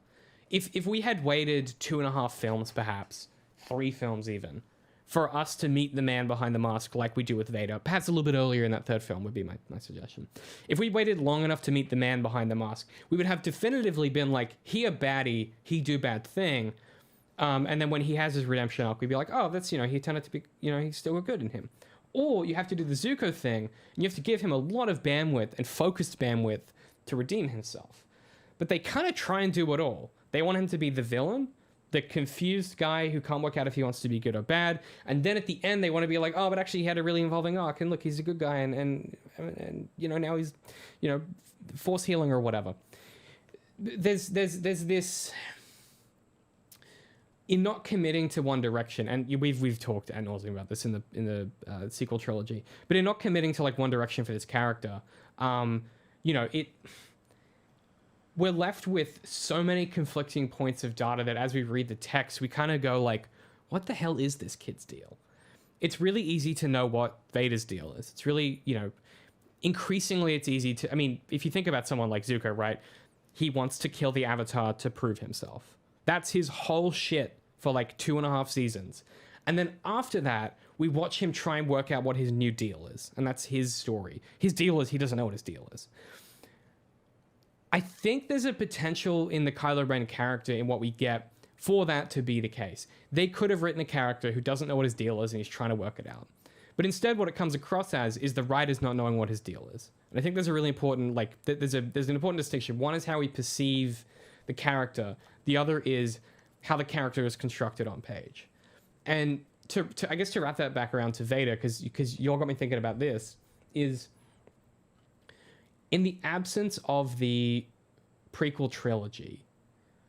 If we had waited 2.5 films, perhaps 3 films even, for us to meet the man behind the mask like we do with Vader, perhaps a little bit earlier in that 3rd film would be my suggestion. If we waited long enough to meet the man behind the mask, we would have definitively been like, he a baddie, he do bad thing, and then when he has his redemption arc, we'd be like, oh, that's, he turned out to be, he's still got good in him. Or you have to do the Zuko thing, and you have to give him a lot of bandwidth and focused bandwidth to redeem himself. But they kind of try and do it all. They want him to be the villain, the confused guy who can't work out if he wants to be good or bad, and then at the end they want to be like, oh, but actually he had a really involving arc, and look, he's a good guy, and now he's, force healing or whatever. There's this... In not committing to one direction, and we've talked ad nauseam about this in the sequel trilogy, but in not committing to like one direction for this character, we're left with so many conflicting points of data that as we read the text, we kind of go like, what the hell is this kid's deal? It's really easy to know what Vader's deal is. It's really, increasingly it's easy to, if you think about someone like Zuko, right? He wants to kill the Avatar to prove himself. That's his whole shit for like 2.5 seasons. And then after that, we watch him try and work out what his new deal is. And that's his story. His deal is he doesn't know what his deal is. I think there's a potential in the Kylo Ren character in what we get for that to be the case. They could have written a character who doesn't know what his deal is and he's trying to work it out. But instead what it comes across as is the writers not knowing what his deal is. And I think there's a really important, there's an important distinction. One is how we perceive the character. The other is how the character is constructed on page. And to I guess to wrap that back around to Vader, because you all got me thinking about this, is in the absence of the prequel trilogy,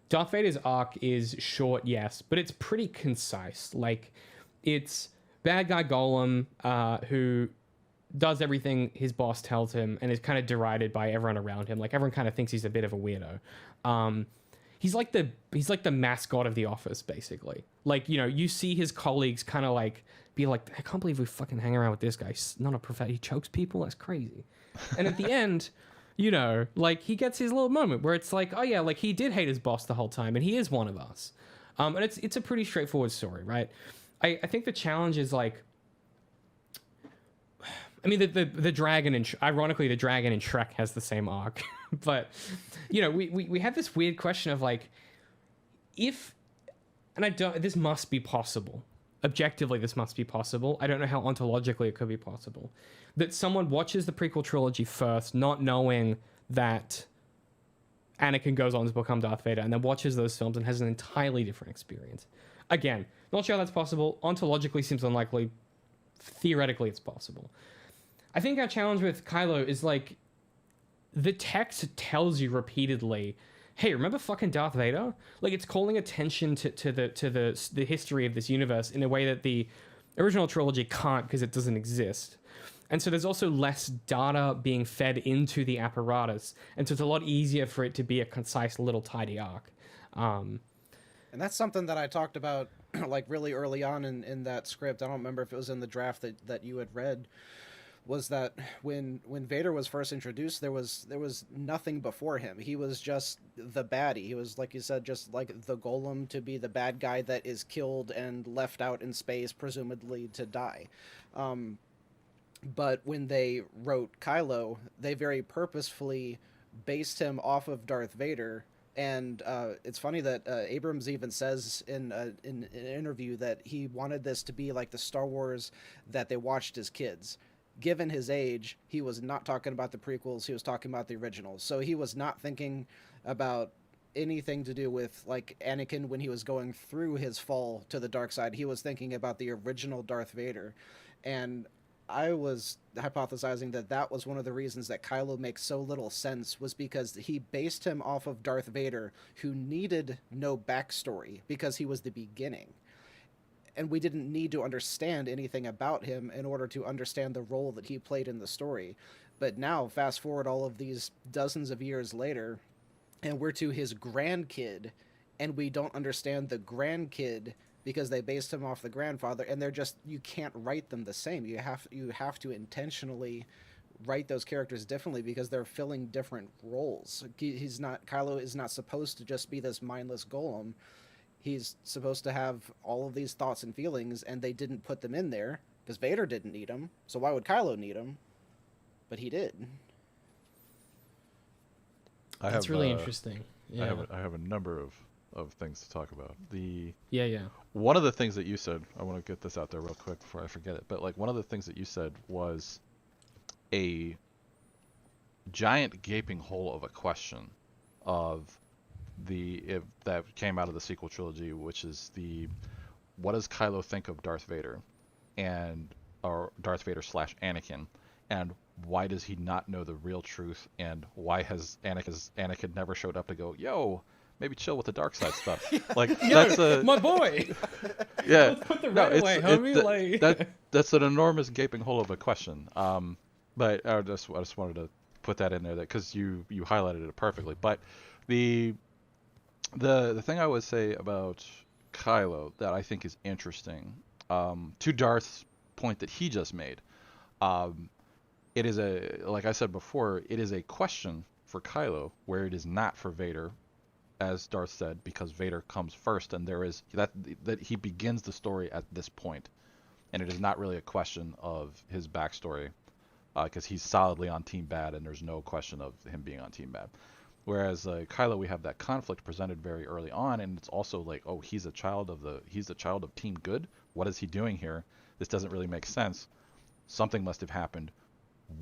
Darth Vader's arc is short, yes, but it's pretty concise. Like, it's bad guy Golem who does everything his boss tells him and is kind of derided by everyone around him. Like, everyone kind of thinks he's a bit of a weirdo. He's like the mascot of the office, basically. Like, you see his colleagues kind of like be like, I can't believe we fucking hang around with this guy. He's not a prophet. He chokes people. That's crazy. And at the end, like, he gets his little moment where it's like, oh yeah, like he did hate his boss the whole time and he is one of us. And it's a pretty straightforward story, right? I think the challenge is like, the dragon ironically, the dragon in Shrek has the same arc, but we have this weird question of like, this must be possible. Objectively, this must be possible. I don't know how ontologically it could be possible that someone watches the prequel trilogy first, not knowing that Anakin goes on to become Darth Vader, and then watches those films and has an entirely different experience. Again, not sure how that's possible. Ontologically seems unlikely. Theoretically, it's possible. I think our challenge with Kylo is like, the text tells you repeatedly, hey, remember fucking Darth Vader? Like, it's calling attention to the history of this universe in a way that the original trilogy can't, because it doesn't exist. And so there's also less data being fed into the apparatus, and so it's a lot easier for it to be a concise little tidy arc. And that's something that I talked about like really early on in that script. I don't remember if it was in the draft that you had read, was that when Vader was first introduced, there was nothing before him. He was just the baddie. He was, like you said, just like the golem to be the bad guy that is killed and left out in space, presumably to die. But when they wrote Kylo, they very purposefully based him off of Darth Vader. And it's funny that Abrams even says in an interview that he wanted this to be like the Star Wars that they watched as kids. Given his age, he was not talking about the prequels, he was talking about the originals. So he was not thinking about anything to do with like Anakin when he was going through his fall to the dark side. He was thinking about the original Darth Vader. And I was hypothesizing that was one of the reasons that Kylo makes so little sense, was because he based him off of Darth Vader, who needed no backstory because he was the beginning. And we didn't need to understand anything about him in order to understand the role that he played in the story. But now, fast forward all of these dozens of years later, and we're to his grandkid, and we don't understand the grandkid because they based him off the grandfather, and they're just, you can't write them the same. You have to intentionally write those characters differently because they're filling different roles. Kylo is not supposed to just be this mindless golem. He's supposed to have all of these thoughts and feelings, and they didn't put them in there because Vader didn't need them. So why would Kylo need them? But he did. That's really interesting. Yeah. I have a number of things to talk about. Yeah. One of the things that you said, I want to get this out there real quick before I forget it, but like one of the things that you said was a giant gaping hole of a question of that came out of the sequel trilogy, which is what does Kylo think of Darth Vader or Darth Vader / Anakin, and why does he not know the real truth, and why has Anakin never showed up to go, yo, maybe chill with the dark side stuff? Like that's my boy. Yeah. Let's put the red away, homie. That's an enormous gaping hole of a question. But I just wanted to put that in there because you highlighted it perfectly. But the thing I would say about Kylo that I think is interesting, to Darth's point that he just made, it is like I said before, it is a question for Kylo where it is not for Vader, as Darth said, because Vader comes first, and there is that he begins the story at this point, and it is not really a question of his backstory, because he's solidly on Team Bad, and there's no question of him being on Team Bad. Whereas Kylo, we have that conflict presented very early on, and it's also like, oh, he's the child of Team Good. What is he doing here? This doesn't really make sense. Something must have happened.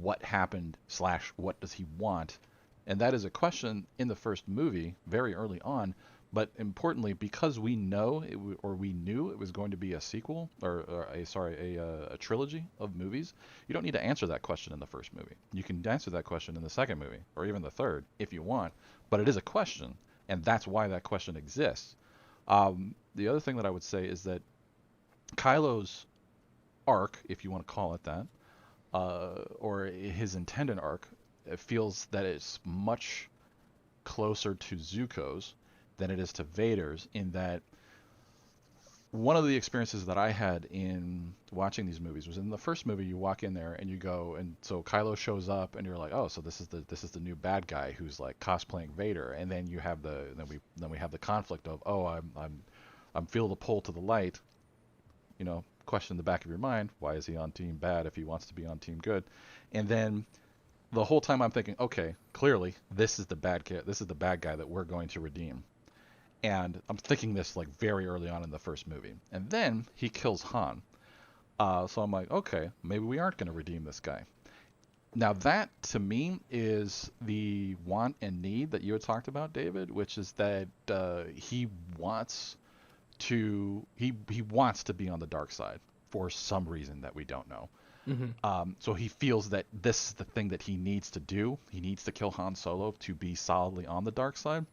What happened / what does he want? And that is a question in the first movie very early on. But importantly, because we knew it was going to be a sequel or a trilogy of movies, you don't need to answer that question in the first movie. You can answer that question in the second movie or even the third if you want. But it is a question, and that's why that question exists. The other thing that I would say is that Kylo's arc, if you want to call it that, or his intended arc, it feels that it's much closer to Zuko's than it is to Vader's, in that one of the experiences that I had in watching these movies was in the first movie. You walk in there and you go, and so Kylo shows up and you're like, oh, so this is the new bad guy who's like cosplaying Vader. And then you have then we have the conflict of, oh, I'm feel the pull to the light, question in the back of your mind, why is he on Team Bad if he wants to be on Team Good? And then the whole time I'm thinking, okay, clearly this is the bad guy that we're going to redeem. And I'm thinking this like very early on in the first movie. And then he kills Han. So I'm like, okay, maybe we aren't going to redeem this guy. Now that, to me, is the want and need that you had talked about, David, which is that he wants to be on the dark side for some reason that we don't know. Mm-hmm. So he feels that this is the thing that he needs to do. He needs to kill Han Solo to be solidly on the dark side.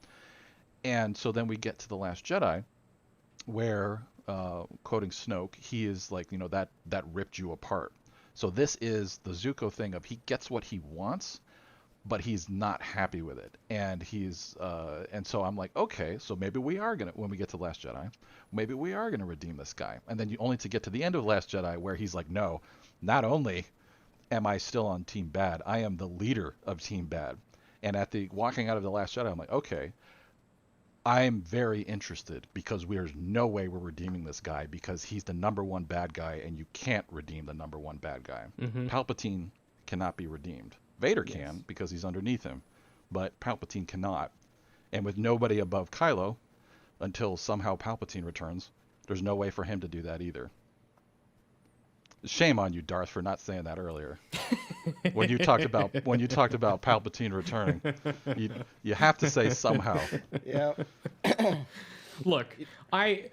And so then we get to The Last Jedi, where, quoting Snoke, he is like, that ripped you apart. So this is the Zuko thing of he gets what he wants, but he's not happy with it. And and so I'm like, okay, so maybe we are going to, when we get to The Last Jedi, maybe we are going to redeem this guy. And then only to get to the end of The Last Jedi where he's like, no, not only am I still on Team Bad, I am the leader of Team Bad. And at the walking out of The Last Jedi, I'm like, okay, I'm very interested, because there's no way we're redeeming this guy, because he's the number one bad guy, and you can't redeem the number one bad guy. Mm-hmm. Palpatine cannot be redeemed. Vader can, because he's underneath him, but Palpatine cannot. And with nobody above Kylo, until somehow Palpatine returns, there's no way for him to do that either. Shame on you, Darth, for not saying that earlier. when you talked about Palpatine returning, you have to say somehow. Yeah. Look, that's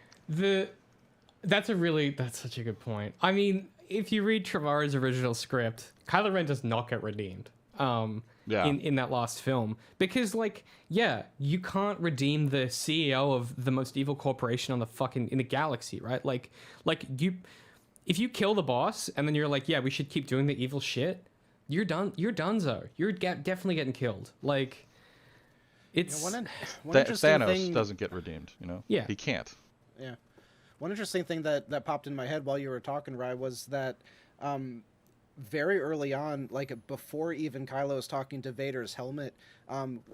such a good point. I mean, if you read Trevorrow's original script, Kylo Ren does not get redeemed. In that last film, because you can't redeem the CEO of the most evil corporation in the galaxy, right? If you kill the boss and then you're like, yeah, we should keep doing the evil shit, you're done. You're donezo. You're definitely getting killed. It's one interesting Thanos thing... doesn't get redeemed. Yeah, he can't. Yeah, one interesting thing that popped in my head while you were talking, Rye, was that very early on, like before even Kylo is talking to Vader's helmet,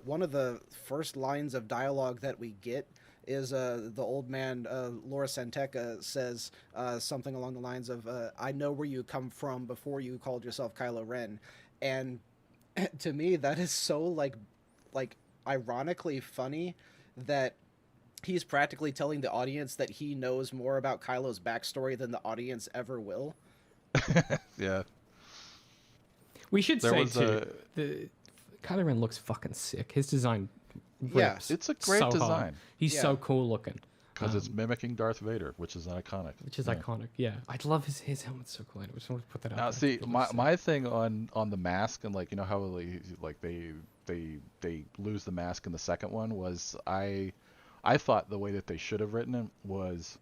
one of the first lines of dialogue that we get is the old man, Laura Santeca, says something along the lines of, I know where you come from before you called yourself Kylo Ren. And to me, that is so like ironically funny that he's practically telling the audience that he knows more about Kylo's backstory than the audience ever will. Yeah. We should There say was too, the Kylo Ren looks fucking sick. His design Yeah. rips It's a great so hard. design. He's Yeah. so cool looking. Because it's mimicking Darth Vader, which is iconic. Which is Yeah. iconic. Yeah, I love his helmet's so cool. I just want to put that out Now, there. see, It my looks sick. my thing on the mask, and like, you know how like they lose the mask in the second one, was I thought the way that they should have written it was,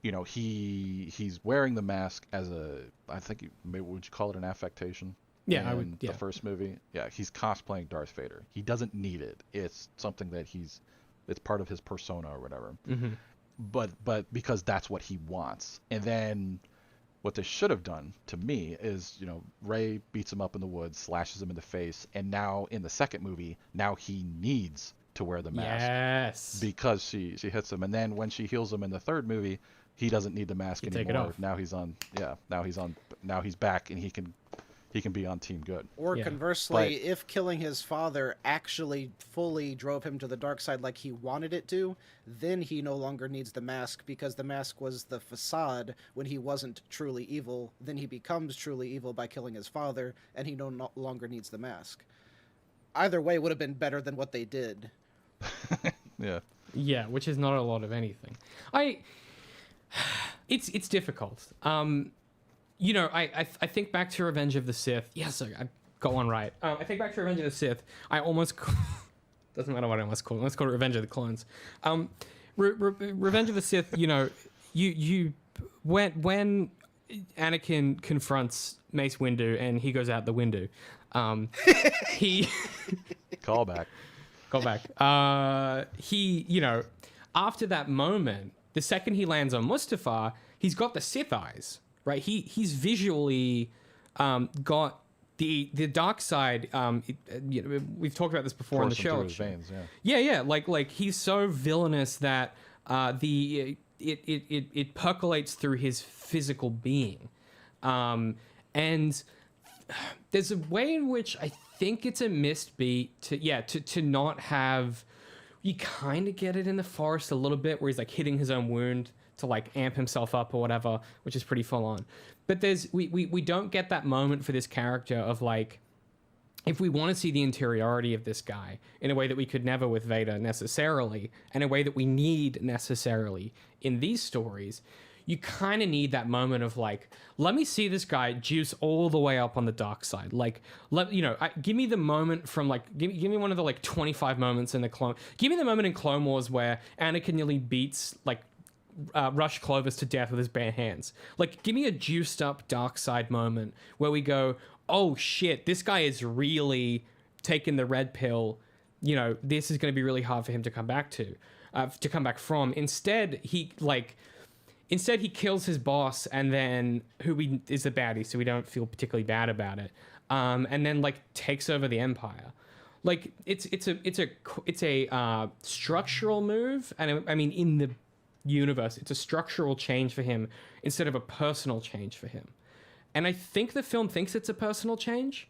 you know, he's wearing the mask as a, I think maybe, would you call it an affectation? Yeah, I In would. Yeah, the first movie, yeah, he's cosplaying Darth Vader. He doesn't need it. It's something that it's part of his persona or whatever. hmm But because that's what he wants. And then what they should have done, to me, is, you know, Rey beats him up in the woods, slashes him in the face, and now in the second movie, now he needs to wear the mask Yes. because she hits him. And then when she heals him in the third movie, he doesn't need the mask You take anymore. it off. Now he's back, and he can be on Team Good. Or Yeah. conversely, But- if killing his father actually fully drove him to the dark side like he wanted it to, then he no longer needs the mask, because the mask was the facade when he wasn't truly evil. Then he becomes truly evil by killing his father, and he no longer needs the mask. Either way would have been better than what they did. Yeah. Yeah, which is not a lot of anything. It's difficult. You know, I think back to Revenge of the Sith. Yes, I got one right. I think back to Revenge of the Sith. I almost doesn't matter what I almost call it. Let's call it Revenge of the Clones. Revenge of the Sith. You know, you when Anakin confronts Mace Windu and he goes out the window, he Call back. go back. He, you know, after that moment, the second he lands on Mustafar, he's got the Sith eyes, right? He's visually got the dark side. You know, we've talked about this before on the Coursing through show. his veins, yeah. Yeah. Like he's so villainous that it percolates through his physical being, and there's a way in which I think it's a missed beat to not have. You kind of get it in the forest a little bit, where he's like hitting his own wound to like amp himself up or whatever, which is pretty full on. But we don't get that moment for this character of like, if we want to see the interiority of this guy in a way that we could never with Vader necessarily, and a way that we need necessarily in these stories, you kind of need that moment of like, let me see this guy juice all the way up on the dark side. Like, give me the moment from like, give me one of the like 25 moments in the Clone. Give me the moment in Clone Wars where Anakin nearly beats like Rush Clovis to death with his bare hands. Like, give me a juiced up dark side moment where we go, oh shit, this guy is really taking the red pill. You know, this is going to be really hard for him to come back from. Instead, he kills his boss, and then is the baddie, so we don't feel particularly bad about it. And then like takes over the Empire. Like it's a structural move, and I mean in the universe, it's a structural change for him instead of a personal change for him. And I think the film thinks it's a personal change,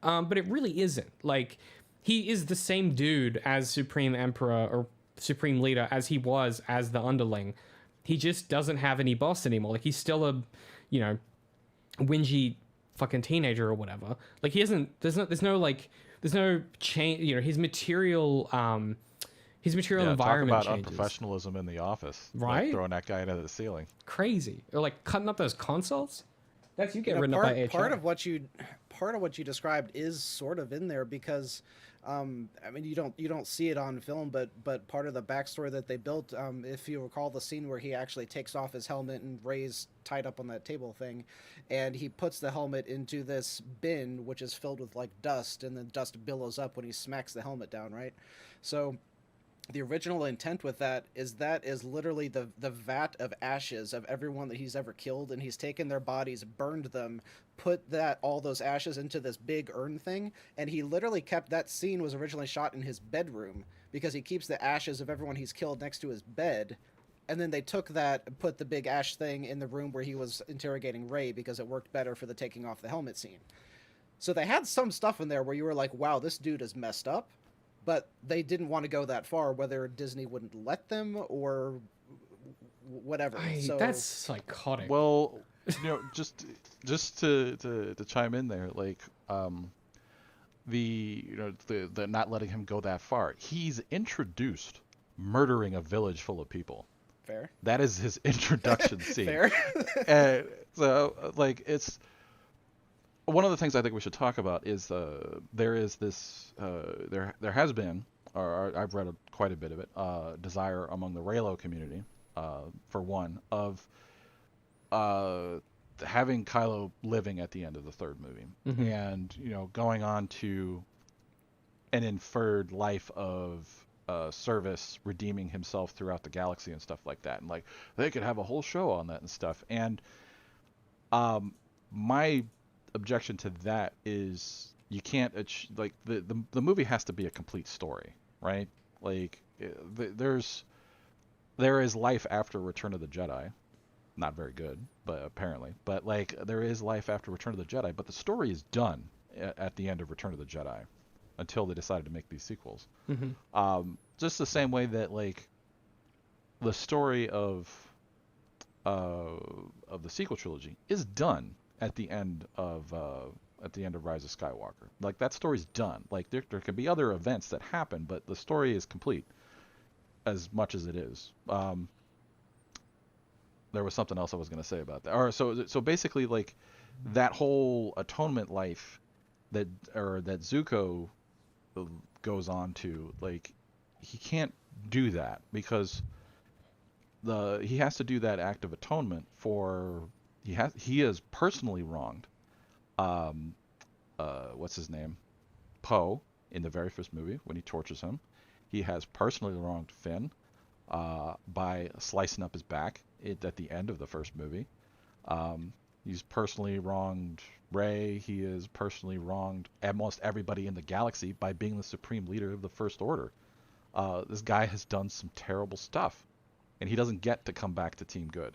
but it really isn't. Like, he is the same dude as Supreme Emperor or Supreme Leader as he was as the underling. He just doesn't have any boss anymore. Like, he's still a, you know, whingy fucking teenager or whatever. Like, he isn't. There's no change. You know, his material Yeah, environment talk about changes. unprofessionalism in the office. Like Right? throwing that guy into the ceiling. Crazy. Or like cutting up those consoles. That's you get You know, written up by HR. part of what you described is sort of in there because, I mean, you don't see it on film, but part of the backstory that they built, if you recall the scene where he actually takes off his helmet and Rey's tied up on that table thing, and he puts the helmet into this bin which is filled with like dust, and the dust billows up when he smacks the helmet down, right? So the original intent with that is literally the vat of ashes of everyone that he's ever killed, and he's taken their bodies, burned them, put all those ashes into this big urn thing, and he literally kept that scene was originally shot in his bedroom because he keeps the ashes of everyone he's killed next to his bed. And then they took that and put the big ash thing in the room where he was interrogating Rey because it worked better for the taking off the helmet scene. So they had some stuff in there where you were like, wow, this dude is messed up. But they didn't want to go that far, whether Disney wouldn't let them or whatever. So That's psychotic. Well, just to chime in there, like the not letting him go that far. He's introduced murdering a village full of people. Fair. That is his introduction scene. Fair. And so, like, it's one of the things I think we should talk about is there is this there has been, or I've read quite a bit of it, desire among the Reylo community, for one, of having Kylo living at the end of the third movie, and going on to an inferred life of service, redeeming himself throughout the galaxy and stuff like that, and like they could have a whole show on that and stuff. And my objection to that is you can't like the movie has to be a complete story, right? Like there is life after Return of the Jedi. Not very good, but apparently. But like there is life after Return of the Jedi, but the story is done at the end of Return of the Jedi until they decided to make these sequels. Just the same way that like the story of the sequel trilogy is done at the end of Rise of Skywalker. Like that story's done. Like there could be other events that happen, but the story is complete as much as it is. There was something else I was going to say about that. Or so basically, like that whole atonement life that Zuko goes on to, like he can't do that because he has to do that act of atonement for he is personally wronged. What's his name? Poe in the very first movie when he tortures him. He has personally wronged Finn by slicing up his back at the end of the first movie. He's personally wronged Rey. He has personally wronged almost everybody in the galaxy by being the supreme leader of the First Order. This guy has done some terrible stuff, and he doesn't get to come back to Team Good.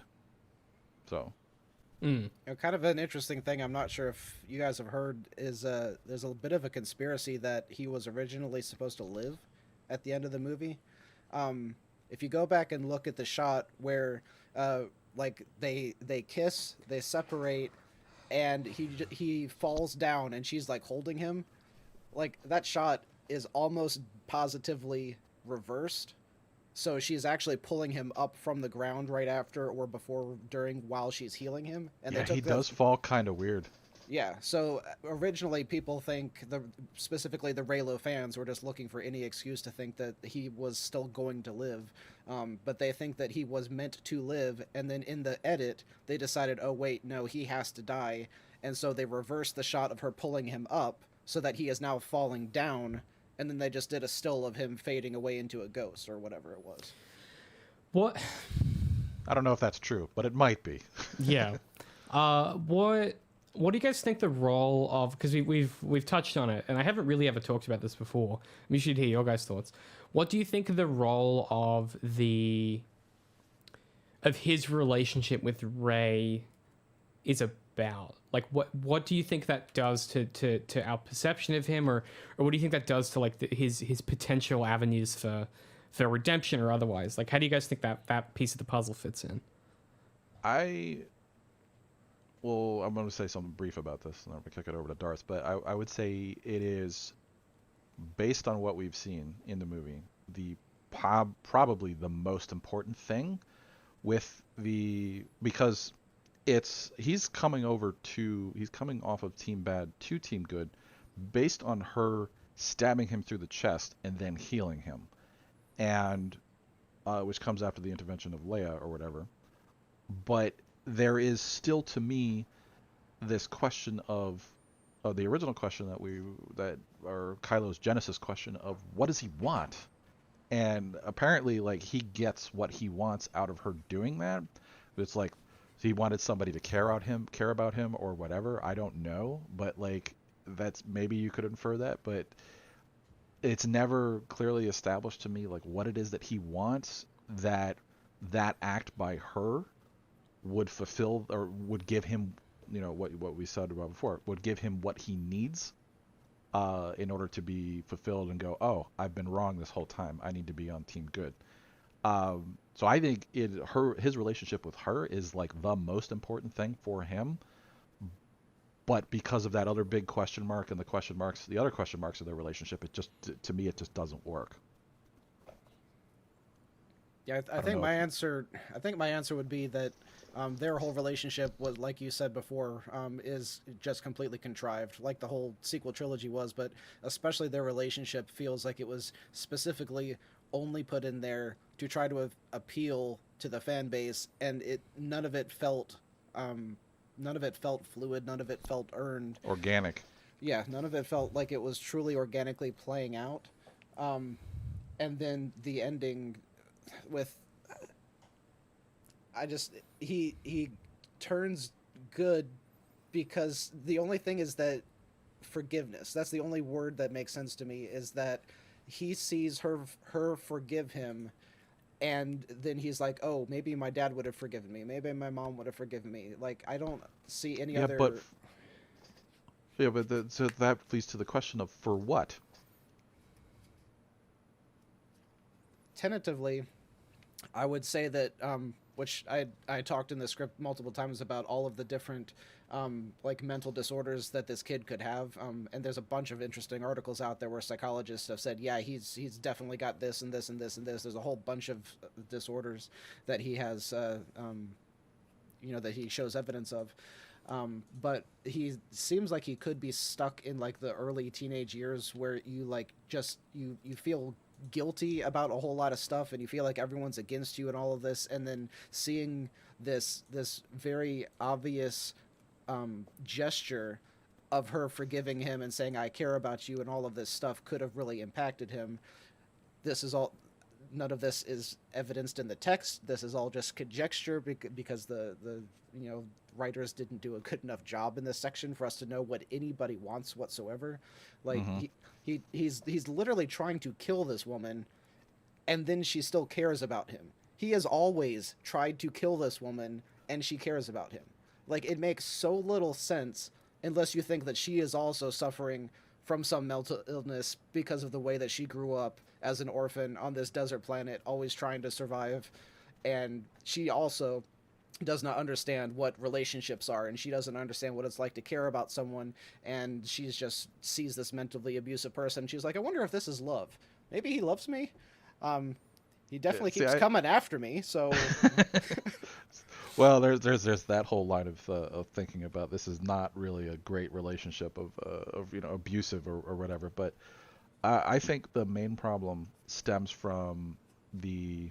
So, kind of an interesting thing I'm not sure if you guys have heard is there's a bit of a conspiracy that he was originally supposed to live at the end of the movie. If you go back and look at the shot where like they kiss, they separate, and he falls down and she's like holding him, like that shot is almost positively reversed. So she's actually pulling him up from the ground right after or before, during, while she's healing him. And yeah, he does fall kind of weird. Yeah, so originally people think, specifically the Reylo fans, were just looking for any excuse to think that he was still going to live. But they think that he was meant to live, and then in the edit, they decided, oh wait, no, he has to die. And so they reversed the shot of her pulling him up, so that he is now falling down, and then they just did a still of him fading away into a ghost, or whatever it was. What? I don't know if that's true, but it might be. Yeah. What do you guys think the role of, because we've touched on it, and I haven't really ever talked about this before. We should hear your guys' thoughts. What do you think the role of his relationship with Rey is about? Like, what do you think that does to our perception of him, or what do you think that does to like his potential avenues for redemption or otherwise? Like, how do you guys think that piece of the puzzle fits in? Well, I'm going to say something brief about this, and I'm going to kick it over to Darth. But I would say it is, based on what we've seen in the movie, probably the most important thing because he's coming off of Team Bad to Team Good, based on her stabbing him through the chest and then healing him, and which comes after the intervention of Leia or whatever. But there is still, to me, this question of the original question or Kylo's Genesis question of what does he want, And apparently, like, he gets what he wants out of her doing that. It's like he wanted somebody to care about him, or whatever. I don't know, but like that's maybe you could infer that, but it's never clearly established to me like what it is that he wants that act by her would fulfill or would give him, what we said about before, would give him what he needs in order to be fulfilled and go, oh, I've been wrong this whole time. I need to be on team good. So I think his relationship with her is like the most important thing for him. But because of that other big question mark and the other question marks of their relationship, it just, to me, it just doesn't work. Yeah, I think my answer would be that their whole relationship was, like you said before, is just completely contrived, like the whole sequel trilogy was. But especially their relationship feels like it was specifically only put in there to try to appeal to the fan base, and none of it felt fluid, none of it felt earned, organic. Yeah, none of it felt like it was truly organically playing out. And then the ending with he turns good because the only thing is that forgiveness. That's the only word that makes sense to me, is that he sees her forgive him, and then he's like, oh, maybe my dad would have forgiven me, maybe my mom would have forgiven me. Like, I don't see any other. So that leads to the question of for what. Tentatively, I would say that, which I talked in the script multiple times about all of the different like mental disorders that this kid could have, and there's a bunch of interesting articles out there where psychologists have said, yeah, he's definitely got this and this and this and this. There's a whole bunch of disorders that he has, that he shows evidence of. But he seems like he could be stuck in like the early teenage years where you like just you feel guilty about a whole lot of stuff, and you feel like everyone's against you and all of this, and then seeing this very obvious gesture of her forgiving him and saying, I care about you, and all of this stuff could have really impacted him. None of this is evidenced in the text. This is all just conjecture because the writers didn't do a good enough job in this section for us to know what anybody wants whatsoever. Like, he's literally trying to kill this woman, and then she still cares about him. He has always tried to kill this woman, and she cares about him. Like, it makes so little sense unless you think that she is also suffering from some mental illness because of the way that she grew up as an orphan on this desert planet, always trying to survive. And she also does not understand what relationships are, and she doesn't understand what it's like to care about someone, and she's just sees this mentally abusive person. She's like, I wonder if this is love. Maybe he loves me. He definitely keeps coming after me, so... Well, there's that whole line of thinking about this is not really a great relationship of abusive or whatever. But I think the main problem stems from the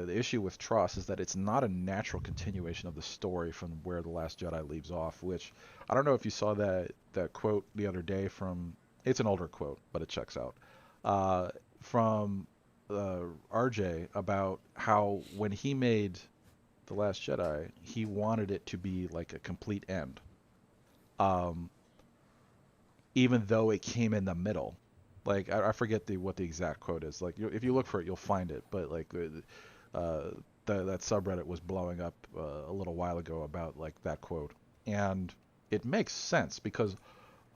issue with trust is that it's not a natural continuation of the story from where The Last Jedi leaves off. Which I don't know if you saw that quote the other day from. It's an older quote, but it checks out. From RJ about how when he made The Last Jedi, he wanted it to be like a complete end, even though it came in the middle. Like, I forget what the exact quote is. Like, if you look for it, you'll find it. But like that subreddit was blowing up a little while ago about like that quote, and it makes sense because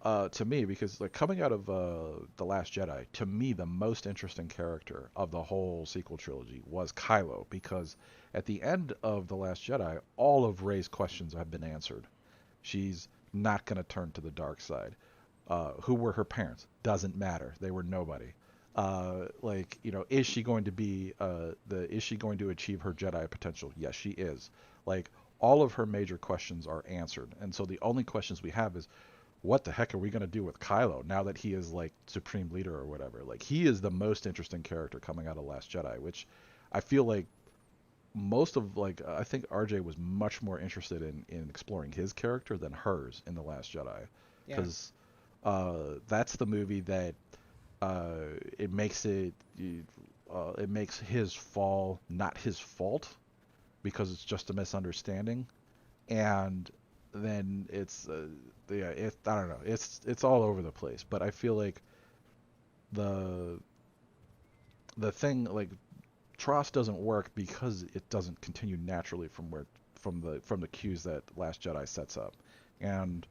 to me, because like coming out of The Last Jedi, to me the most interesting character of the whole sequel trilogy was Kylo, because at the end of The Last Jedi, all of Rey's questions have been answered. She's not going to turn to the dark side. Who were her parents? Doesn't matter. They were nobody. Is she going to be is she going to achieve her Jedi potential? Yes, she is. Like, all of her major questions are answered, and so the only questions we have is, what the heck are we going to do with Kylo now that he is like supreme leader or whatever? Like, he is the most interesting character coming out of Last Jedi, which I feel like I think RJ was much more interested in exploring his character than hers in The Last Jedi, because that's the movie that it makes it makes his fall not his fault because it's just a misunderstanding, and then it's yeah, I don't know, it's all over the place. But I feel like the thing, like, Tross doesn't work because it doesn't continue naturally from the cues that Last Jedi sets up. And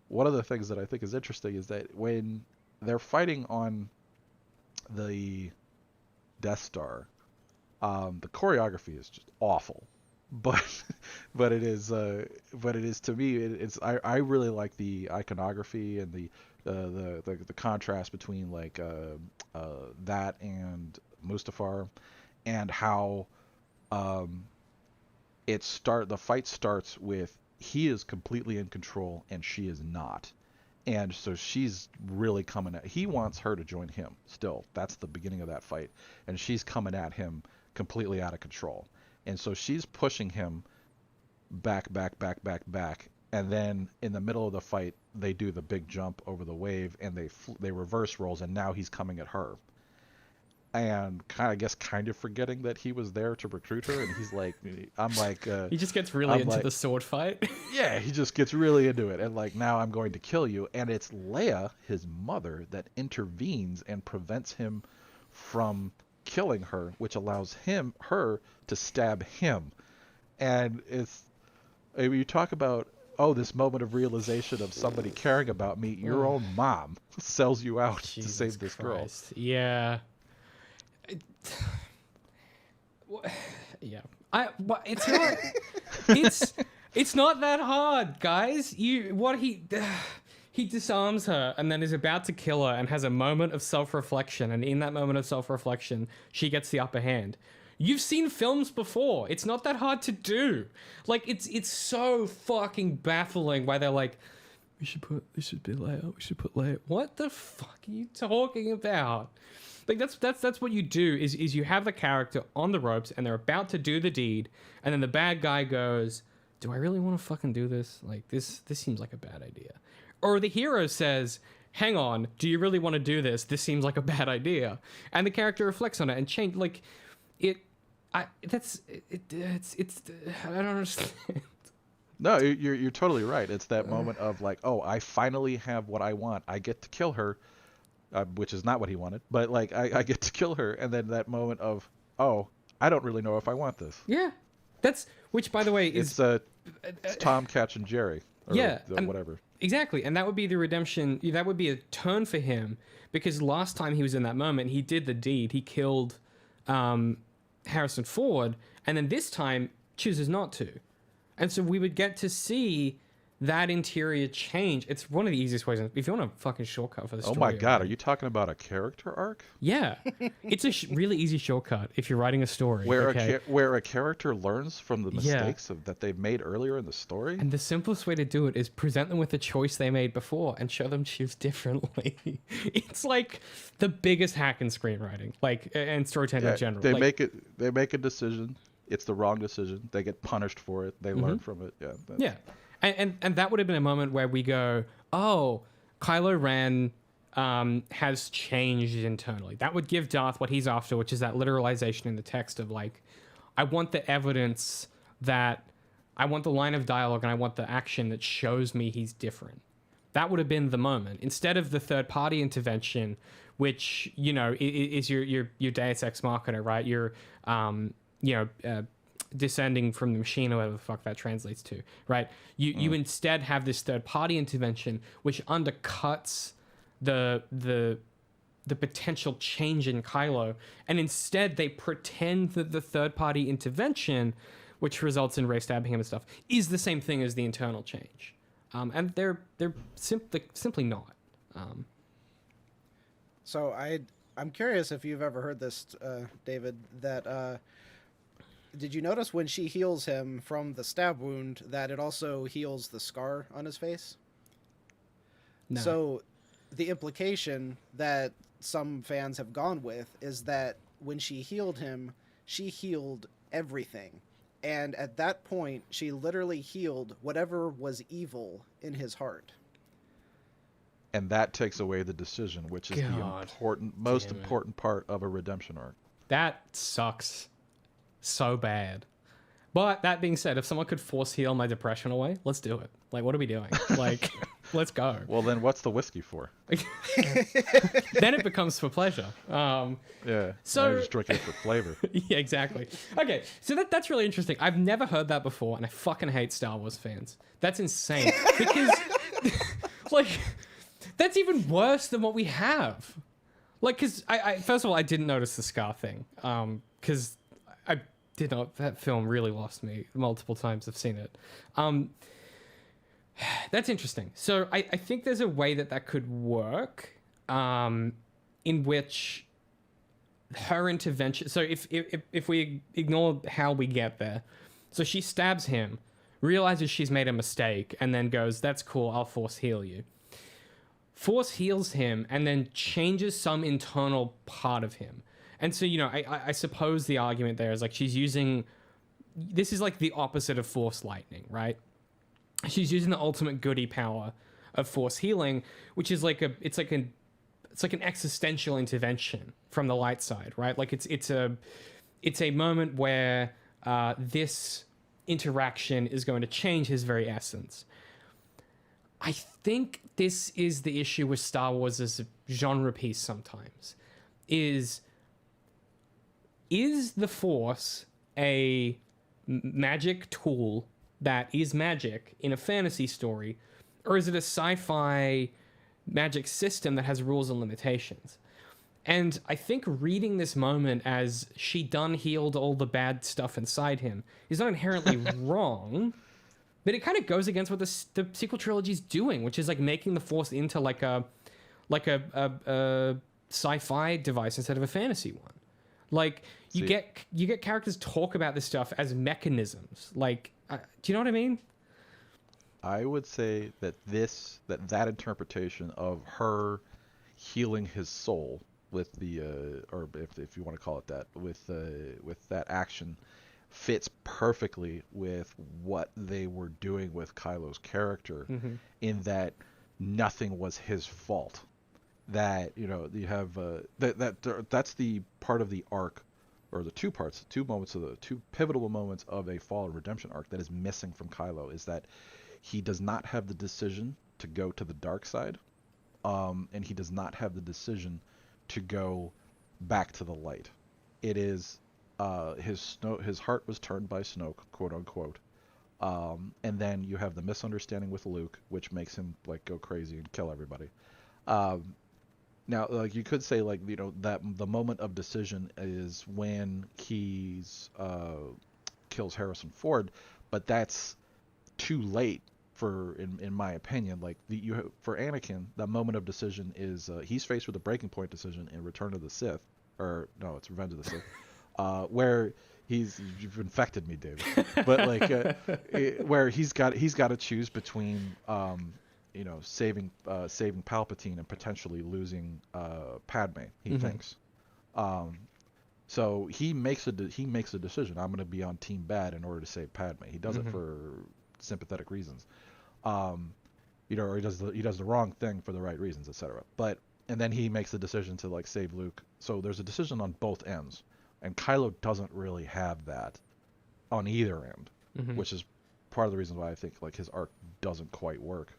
one of the things that I think is interesting is that when they're fighting on the Death Star, the choreography is just awful, but it is to me, I really like the iconography and the contrast between like that and Mustafar, and how the fight starts with he is completely in control and she is not. And so she's really coming at, he wants her to join him still. That's the beginning of that fight. And she's coming at him completely out of control. And so she's pushing him back. And then in the middle of the fight, they do the big jump over the wave and they reverse rolls, and now he's coming at her. And kind of forgetting that he was there to recruit her, and he's like, I'm like, he just gets really into the sword fight. Yeah, he just gets really into it, and like, now I'm going to kill you. And it's Leia, his mother, that intervenes and prevents him from killing her, which allows her to stab him. And I mean, you talk about, oh, this moment of realization of somebody caring about me. Your own mom sells you out to save this girl. Yeah. Yeah. It's not. It's not that hard, guys. He disarms her and then is about to kill her and has a moment of self-reflection, and in that moment of self-reflection, she gets the upper hand. You've seen films before. It's not that hard to do. Like, it's so fucking baffling why they're like, this should be Leia. We should put Leia. What the fuck are you talking about? Like, that's what you do is you have the character on the ropes and they're about to do the deed, and then the bad guy goes, do I really want to fucking do this? Like, this seems like a bad idea. Or the hero says, hang on, do you really want to do this? This seems like a bad idea. And the character reflects on it and change, like, I don't understand. No, you're totally right. It's that moment of like, oh, I finally have what I want. I get to kill her, which is not what he wanted, but like, I get to kill her. And then that moment of, oh, I don't really know if I want this. Yeah, which by the way is it's Tom catching Jerry. Or whatever. Exactly, and that would be the redemption. That would be a turn for him, because last time he was in that moment, he did the deed. He killed Harrison Ford, and then this time chooses not to. And so we would get to see that interior change. It's one of the easiest ways. If you want a fucking shortcut for the story. Oh my god, are you talking about a character arc? Yeah. It's a really easy shortcut if you're writing a story. Where a character learns from the mistakes that they've made earlier in the story? And the simplest way to do it is present them with the choice they made before and show them choose differently. It's like the biggest hack in screenwriting, like, and storytelling in general. They make a decision. It's the wrong decision. They get punished for it. They learn from it. Yeah. Yeah. And that would have been a moment where we go, oh, Kylo Ren has changed internally. That would give Darth what he's after, which is that literalization in the text of like, I want the evidence that, I want the line of dialogue and I want the action that shows me he's different. That would have been the moment. Instead of the third party intervention, which, you know, is your Deus Ex Machina, right? Your, descending from the machine, or whatever the fuck that translates to, right? You instead have this third party intervention which undercuts the potential change in Kylo, and instead they pretend that the third party intervention, which results in Rey stabbing him and stuff, is the same thing as the internal change, and they're simply not. So I'm curious if you've ever heard this, David, that did you notice when she heals him from the stab wound that it also heals the scar on his face? No. So the implication that some fans have gone with is that when she healed him, she healed everything. And at that point, she literally healed whatever was evil in his heart. and that takes away the decision, which is the most important part of a redemption arc. That sucks so bad. But that being said, if someone could force heal my depression away, let's do it. Like, what are we doing? Like, let's go. Well, then what's the whiskey for? Then it becomes for pleasure. Yeah. So I'm just drinking it for flavor. Yeah, exactly. Okay, so that's really interesting. I've never heard that before, and I fucking hate Star Wars fans. That's insane. Because, like, that's even worse than what we have. Like, because I first of all, I didn't notice the scar thing. Because I did not. That film really lost me multiple times. I've seen it. That's interesting. So I think there's a way that could work, in which her intervention. So if we ignore how we get there, so she stabs him, realizes she's made a mistake, and then goes, "That's cool. I'll force heal you." Force heals him, and then changes some internal part of him. And so, I suppose the argument there is like she's using. This is like the opposite of Force lightning, right? She's using the ultimate goody power of Force healing, which is like it's like an existential intervention from the light side, right? Like it's a moment where this interaction is going to change his very essence. I think this is the issue with Star Wars as a genre piece sometimes. Is the Force a magic tool that is magic in a fantasy story, or is it a sci-fi magic system that has rules and limitations? And I think reading this moment as she done healed all the bad stuff inside him is not inherently wrong, but it kind of goes against what the sequel trilogy is doing, which is like making the Force into like a sci-fi device instead of a fantasy one. Like you get characters talk about this stuff as mechanisms. Like, do you know what I mean? I would say that that interpretation of her healing his soul with the or if you want to call it that, with that action, fits perfectly with what they were doing with Kylo's character, in that nothing was his fault. That you have that's the part of the arc, or the two pivotal moments of a fall and redemption arc that is missing from Kylo, is that he does not have the decision to go to the dark side, and he does not have the decision to go back to the light. It is his heart was turned by Snoke, quote unquote, and then you have the misunderstanding with Luke, which makes him like go crazy and kill everybody. Now, like you could say, like that the moment of decision is when he's kills Harrison Ford, but that's too late in my opinion. Like for Anakin, that moment of decision is he's faced with a breaking point decision in Return of the Sith, or no, it's Revenge of the Sith, where you've infected me, David, but like where he's got to choose between saving Palpatine and potentially losing Padme. He thinks. So he makes a decision. I'm going to be on Team Bad in order to save Padme. He does it for sympathetic reasons, or he does the wrong thing for the right reasons, etc. And then he makes the decision to like save Luke. So there's a decision on both ends, and Kylo doesn't really have that on either end, which is part of the reason why I think like his arc doesn't quite work.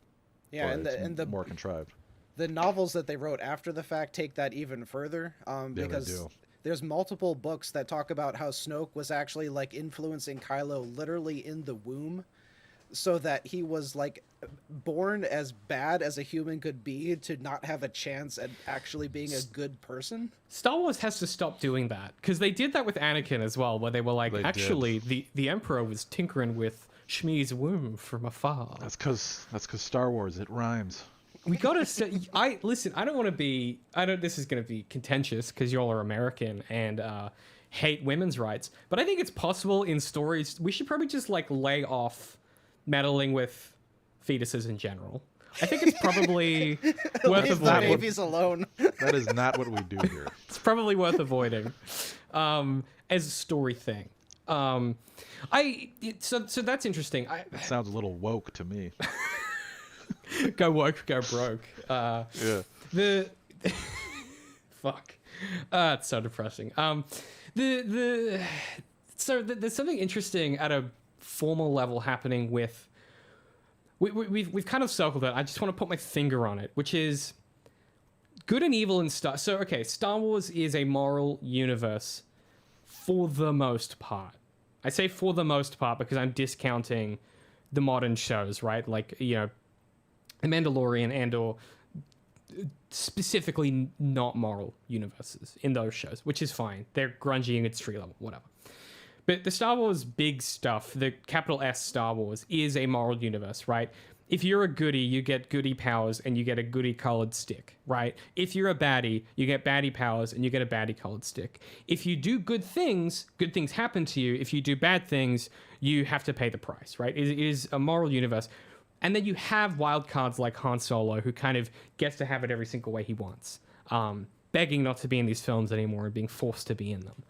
Yeah, and the more contrived. The novels that they wrote after the fact take that even further, because there's multiple books that talk about how Snoke was actually like influencing Kylo literally in the womb, so that he was like born as bad as a human could be to not have a chance at actually being a good person. Star Wars has to stop doing that, because they did that with Anakin as well, where they were like, the Emperor was tinkering with Shmi's womb from afar. That's because Star Wars, it rhymes. We gotta say, I don't want to be, this is going to be contentious because y'all are American and hate women's rights, but I think it's possible in stories, we should probably just like lay off meddling with fetuses in general. I think it's probably worth avoiding. Babies alone. That is not what we do here. It's probably worth avoiding as a story thing. So that's interesting. It sounds a little woke to me. Go woke, go broke. Yeah. The fuck. It's so depressing. There's something interesting at a formal level happening with. We've kind of circled it. I just want to put my finger on it, which is good and evil in Star. So okay, Star Wars is a moral universe for the most part. I say for the most part because I'm discounting the modern shows, right? Like, you know, The Mandalorian and or specifically not moral universes in those shows, which is fine. They're grungy and it's street level, whatever. But the Star Wars big stuff, the capital S Star Wars, is a moral universe, right? If you're a goodie, you get goodie powers and you get a goodie colored stick, right? If you're a baddie, you get baddie powers and you get a baddie colored stick. If you do good things happen to you. If you do bad things, you have to pay the price, right? It is a moral universe. And then you have wild cards like Han Solo, who kind of gets to have it every single way he wants, begging not to be in these films anymore and being forced to be in them.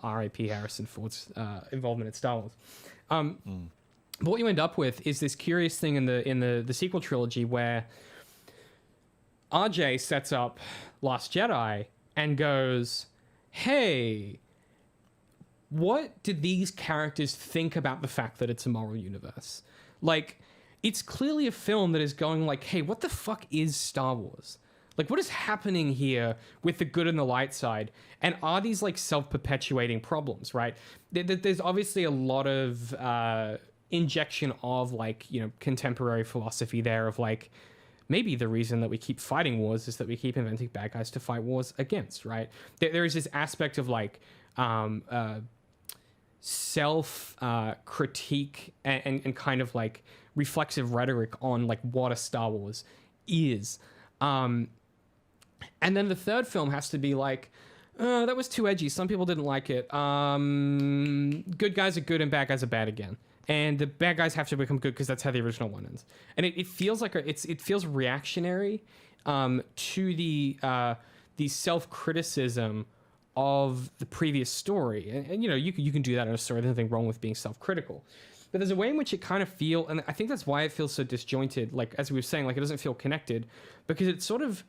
R.I.P. Harrison Ford's involvement in Star Wars. But what you end up with is this curious thing in the sequel trilogy where RJ sets up Last Jedi and goes, hey, what did these characters think about the fact that it's a moral universe? Like, it's clearly a film that is going like, hey, what the fuck is Star Wars? Like, what is happening here with the good and the light side? And are these like self-perpetuating problems, right? There's obviously a lot of injection of like, you know, contemporary philosophy there of like, maybe the reason that we keep fighting wars is that we keep inventing bad guys to fight wars against, right? There is this aspect of like self critique and kind of like reflexive rhetoric on like what a Star Wars is. And then the third film has to be like, that was too edgy. Some people didn't like it. Good guys are good and bad guys are bad again. And the bad guys have to become good because that's how the original one ends. And it feels like it feels reactionary to the self-criticism of the previous story. And you know, you can do that in a story. There's nothing wrong with being self-critical. But there's a way in which it kind of feels, and I think that's why it feels so disjointed. Like, as we were saying, like it doesn't feel connected because it's sort of,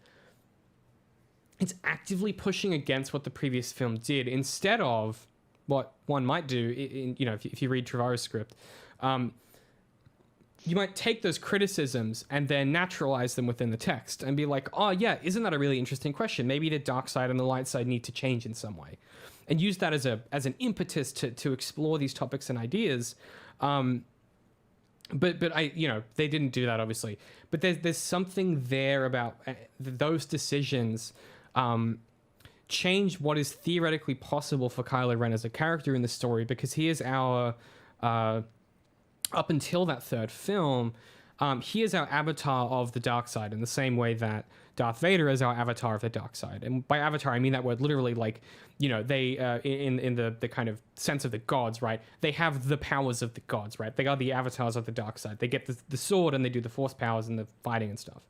it's actively pushing against what the previous film did instead of what one might do, you know, if you read Trevorrow's script, you might take those criticisms and then naturalize them within the text and be like, oh yeah, isn't that a really interesting question? Maybe the dark side and the light side need to change in some way, and use that as an impetus to explore these topics and ideas. But I, you know, they didn't do that obviously. But there's something there about those decisions. Change what is theoretically possible for Kylo Ren as a character in the story, because he is our up until that third film, he is our avatar of the dark side in the same way that Darth Vader is our avatar of the dark side. And by avatar, I mean that word literally, like, you know, they in the kind of sense of the gods, right? They have the powers of the gods, right? They are the avatars of the dark side. They get the sword and they do the force powers and the fighting and stuff.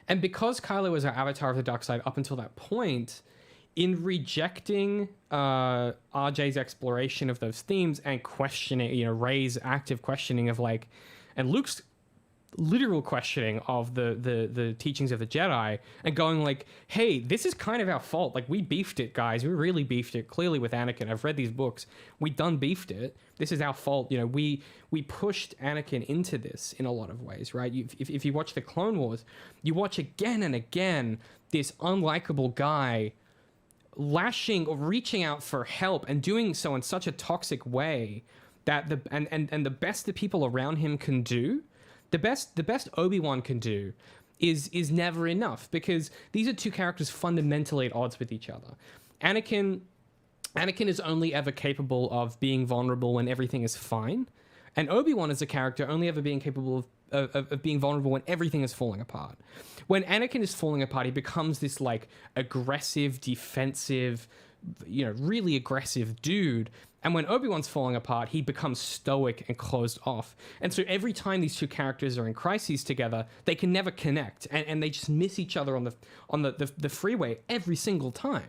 And because Kylo is our avatar of the dark side up until that point, in rejecting RJ's exploration of those themes and questioning, you know, Rey's active questioning of like, and Luke's literal questioning of the teachings of the Jedi, and going like, hey, this is kind of our fault. Like, we beefed it, guys. We really beefed it, clearly, with Anakin. I've read these books. We done beefed it. This is our fault. You know, we pushed Anakin into this in a lot of ways, right? If you watch the Clone Wars, you watch again and again this unlikable guy lashing or reaching out for help and doing so in such a toxic way that the best the people around him can do, the best Obi-Wan can do is never enough, because these are two characters fundamentally at odds with each other. Anakin is only ever capable of being vulnerable when everything is fine, and Obi-Wan is a character only ever being capable of being vulnerable when everything is falling apart. When Anakin is falling apart, he becomes this like aggressive, defensive, you know, really aggressive dude. And when Obi-Wan's falling apart, he becomes stoic and closed off. And so every time these two characters are in crises together, they can never connect, and they just miss each other on the freeway every single time.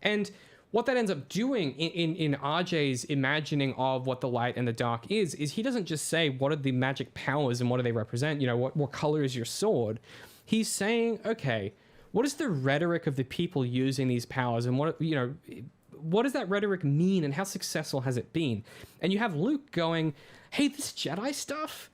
And what that ends up doing in RJ's imagining of what the light and the dark is he doesn't just say, what are the magic powers and what do they represent? You know, what color is your sword? He's saying, okay, what is the rhetoric of the people using these powers, and what does that rhetoric mean, and how successful has it been? And you have Luke going, hey, this Jedi stuff,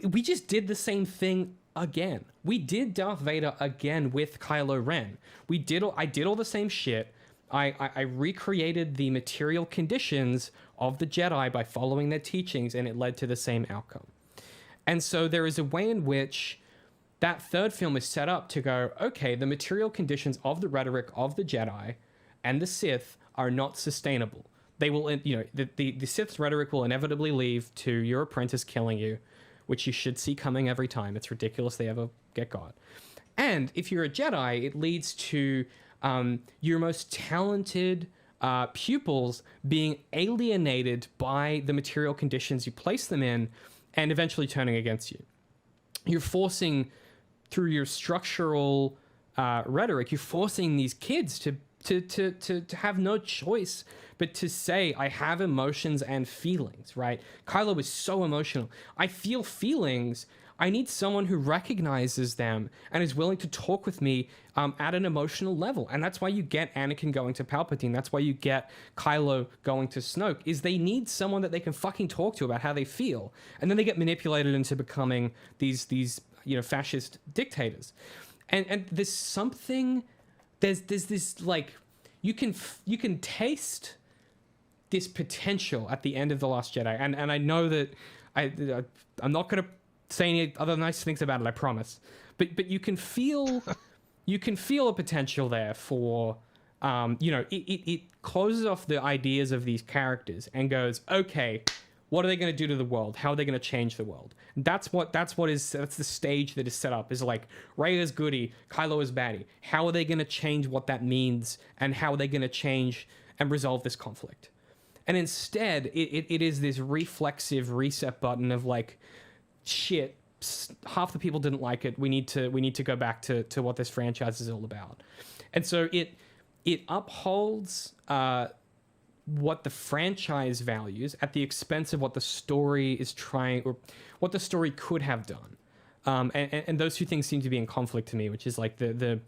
we just did the same thing again. We did Darth Vader again with Kylo Ren. I did all the same shit. I recreated the material conditions of the Jedi by following their teachings, and it led to the same outcome. And so there is a way in which that third film is set up to go, okay, the material conditions of the rhetoric of the Jedi and the Sith are not sustainable. They will, the Sith's rhetoric will inevitably lead to your apprentice killing you, which you should see coming every time. It's ridiculous they ever get God. And if you're a Jedi, it leads to your most talented pupils being alienated by the material conditions you place them in and eventually turning against you. You're forcing, through your structural rhetoric, you're forcing these kids to have no choice but to say, I have emotions and feelings, right? Kylo is so emotional. I feel feelings. I need someone who recognizes them and is willing to talk with me at an emotional level. And that's why you get Anakin going to Palpatine. That's why you get Kylo going to Snoke, is they need someone that they can fucking talk to about how they feel. And then they get manipulated into becoming these fascist dictators. And there's something, there's this, like, you can taste this potential at the end of The Last Jedi. And I know that I'm not going to say any other nice things about it, I promise. But you can feel a potential there for it closes off the ideas of these characters and goes, okay, what are they going to do to the world? How are they going to change the world? That's the stage that is set up, is like, Rey is goody, Kylo is baddie. How are they going to change what that means, and how are they going to change and resolve this conflict? And instead, it is this reflexive reset button of like, shit, half the people didn't like it. We need to go back to what this franchise is all about. And so it upholds what the franchise values at the expense of what the story is trying, or what the story could have done. And those two things seem to be in conflict to me, which is like the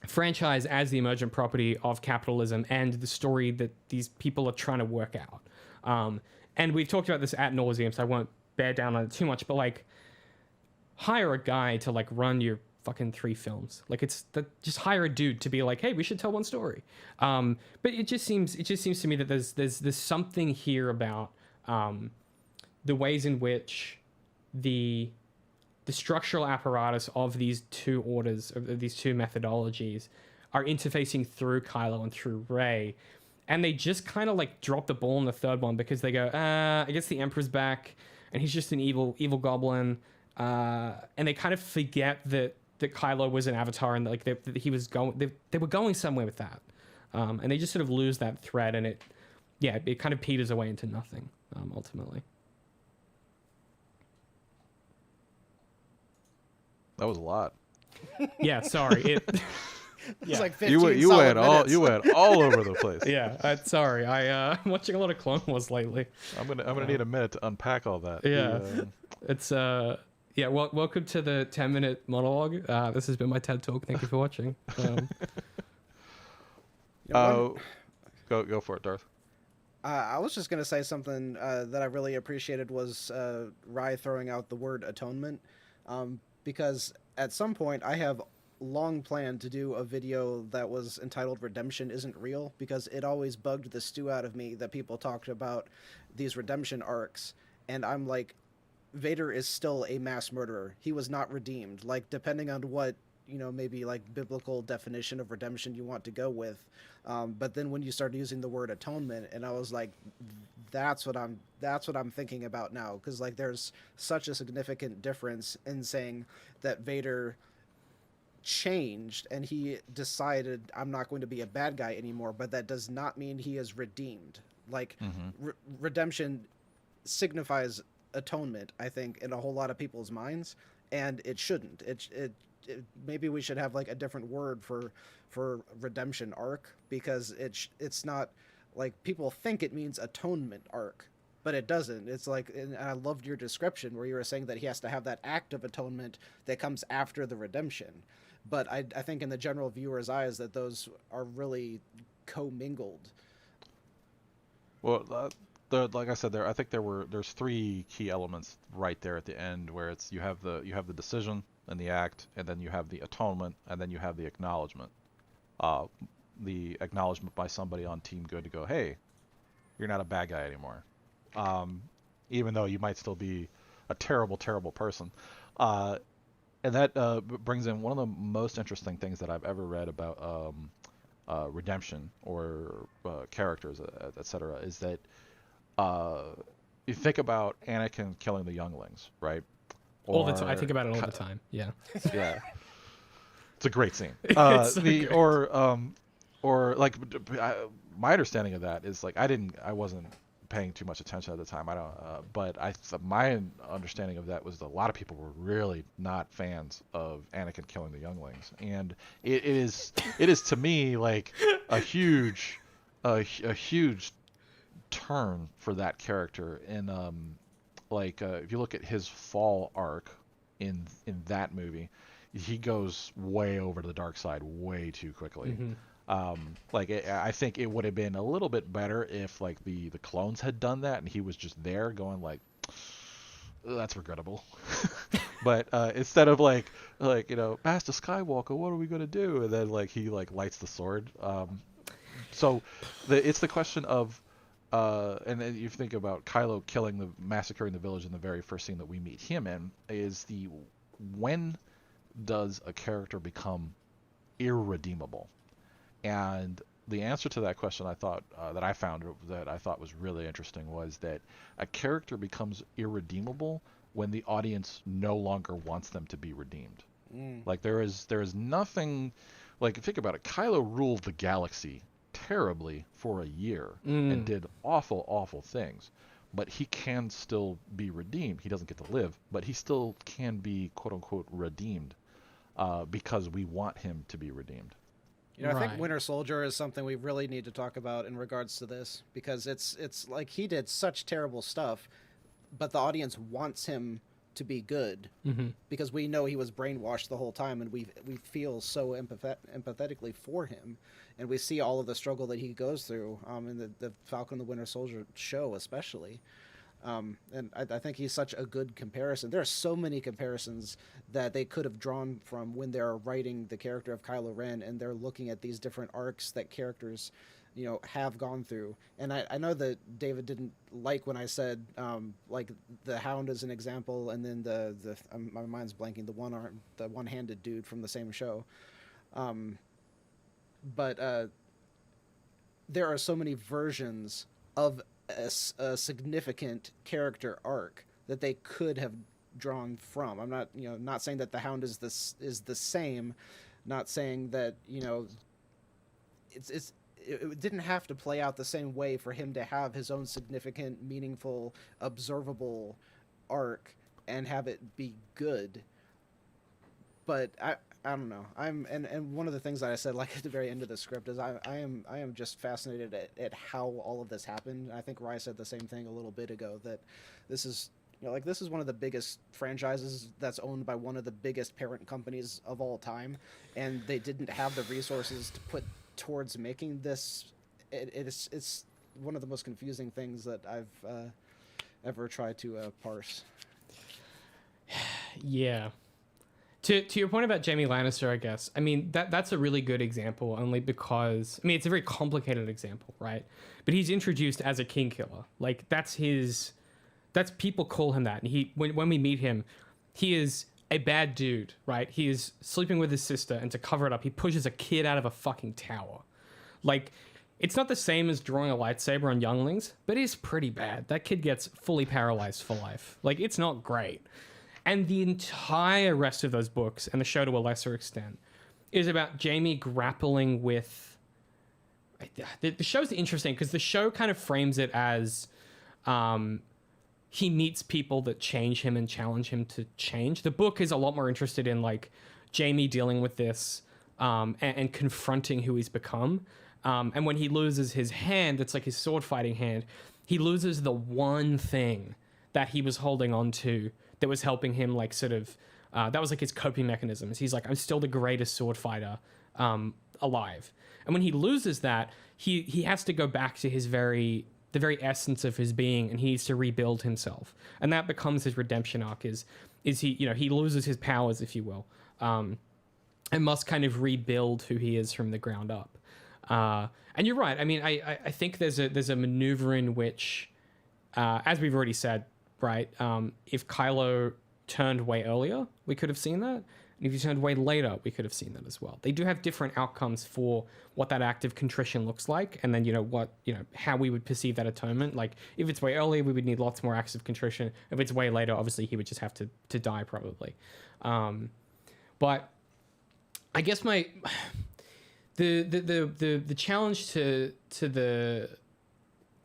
franchise as the emergent property of capitalism and the story that these people are trying to work out. And we've talked about this ad nauseum, so I won't bear down on it too much, but like, hire a guy to like run your fucking 3 films. Like, just hire a dude to be like, hey, we should tell one story. But it just seems to me that there's something here about the ways in which the structural apparatus of these two orders, of these two methodologies, are interfacing through Kylo and through Rey. And they just kind of like drop the ball in the third one because they go, I guess the Emperor's back and he's just an evil goblin. And they kind of forget that Kylo was an avatar and like that he was going, they were going somewhere with that. And they just sort of lose that thread, and it kind of peters away into nothing, ultimately. That was a lot. Yeah, sorry. It's like 15 you went minutes. all over the place. Yeah, sorry. I'm watching a lot of Clone Wars lately. I'm gonna need a minute to unpack all that. Yeah, it's welcome to the 10-minute monologue. This has been my TED Talk. Thank you for watching. Go for it, Darth. I was just gonna say something that I really appreciated was Rye throwing out the word atonement, because at some point I have long planned to do a video that was entitled Redemption Isn't Real, because it always bugged the stew out of me that people talked about these redemption arcs, and I'm like, Vader is still a mass murderer. He was not redeemed. Like, depending on what, maybe like biblical definition of redemption you want to go with, but then when you start using the word atonement, and I was like, that's what I'm thinking about now, because like there's such a significant difference in saying that Vader changed and he decided, I'm not going to be a bad guy anymore, but that does not mean he is redeemed. Like, redemption signifies atonement, I think, in a whole lot of people's minds, and it shouldn't. It maybe we should have like a different word for redemption arc, because it's not like people think it means atonement arc, but it doesn't. It's like, and I loved your description where you were saying that he has to have that act of atonement that comes after the redemption. But I think in the general viewer's eyes that those are really commingled. Well, like I said, I think there's three key elements right there at the end, where it's you have the decision and the act, and then you have the atonement, and then you have the acknowledgement. The acknowledgement by somebody on Team Good to go, hey, you're not a bad guy anymore, even though you might still be a terrible, terrible person. And that brings in one of the most interesting things that I've ever read about redemption or characters, etc., is that you think about Anakin killing the younglings, right? All the time. I think about it all the time. Yeah. Yeah. It's a great scene. It's so good. Or like my understanding of that is like I wasn't paying too much attention at the time. But my understanding of that was that a lot of people were really not fans of Anakin killing the younglings, and it is to me like a huge turn for that character. And if you look at his fall arc in that movie, he goes way over to the dark side way too quickly. Mm-hmm. I think it would have been a little bit better if like the clones had done that and he was just there going like, that's regrettable. But instead of like Master Skywalker, what are we gonna do? And then like he like lights the sword. So it's the question of and then you think about Kylo massacring the village in the very first scene that we meet him in, is when does a character become irredeemable? And the answer to that question, I thought that I found that I thought was really interesting, was that a character becomes irredeemable when the audience no longer wants them to be redeemed. Like there is nothing, like think about it. Kylo ruled the galaxy terribly for a year and did awful things, but he can still be redeemed. He doesn't get to live, but he still can be quote unquote redeemed because we want him to be redeemed. I think Winter Soldier is something we really need to talk about in regards to this, because it's like he did such terrible stuff, but the audience wants him to be good, because we know he was brainwashed the whole time, and we feel so empathetically for him, and we see all of the struggle that he goes through in the Falcon and the Winter Soldier show especially. And I think he's such a good comparison. There are so many comparisons that they could have drawn from when they're writing the character of Kylo Ren, and they're looking at these different arcs that characters, have gone through. And I know that David didn't like when I said, like the Hound is an example, and then my mind's blanking, the one-handed dude from the same show. But there are so many versions of a significant character arc that they could have drawn from. I'm not, not saying that the Hound is the same, not saying that, it didn't have to play out the same way for him to have his own significant, meaningful, observable arc and have it be good. But I don't know. And one of the things that I said, like at the very end of the script, is I am just fascinated at how all of this happened. I think Rye said the same thing a little bit ago, that this is this is one of the biggest franchises that's owned by one of the biggest parent companies of all time, and they didn't have the resources to put towards making this. It's one of the most confusing things that I've ever tried to parse. Yeah. To your point about Jaime Lannister, I guess, I mean, that's a really good example, only because, I mean, it's a very complicated example, right? But he's introduced as a king killer. Like, people call him that. And when we meet him, he is a bad dude, right? He is sleeping with his sister, and to cover it up, he pushes a kid out of a fucking tower. Like, it's not the same as drawing a lightsaber on younglings, but it's pretty bad. That kid gets fully paralyzed for life. Like, it's not great. And the entire rest of those books, and the show to a lesser extent, is about Jaime grappling with... The show's interesting because the show kind of frames it as he meets people that change him and challenge him to change. The book is a lot more interested in, like, Jamie dealing with this and confronting who he's become. And when he loses his hand, it's like his sword fighting hand, he loses the one thing that he was holding on to that was helping him, like, sort of, that was like his coping mechanisms. He's like, I'm still the greatest sword fighter alive. And when he loses that, he has to go back to the very essence of his being, and he needs to rebuild himself. And that becomes his redemption arc, is he, you know, he loses his powers, if you will, and must kind of rebuild who he is from the ground up. And you're right. I mean, I think there's a maneuver in which, as we've already said, right, if Kylo turned way earlier, we could have seen that. And if he turned way later, we could have seen that as well. They do have different outcomes for what that act of contrition looks like, and then, how we would perceive that atonement. Like, if it's way earlier, we would need lots more acts of contrition. If it's way later, obviously he would just have to die probably. But I guess the challenge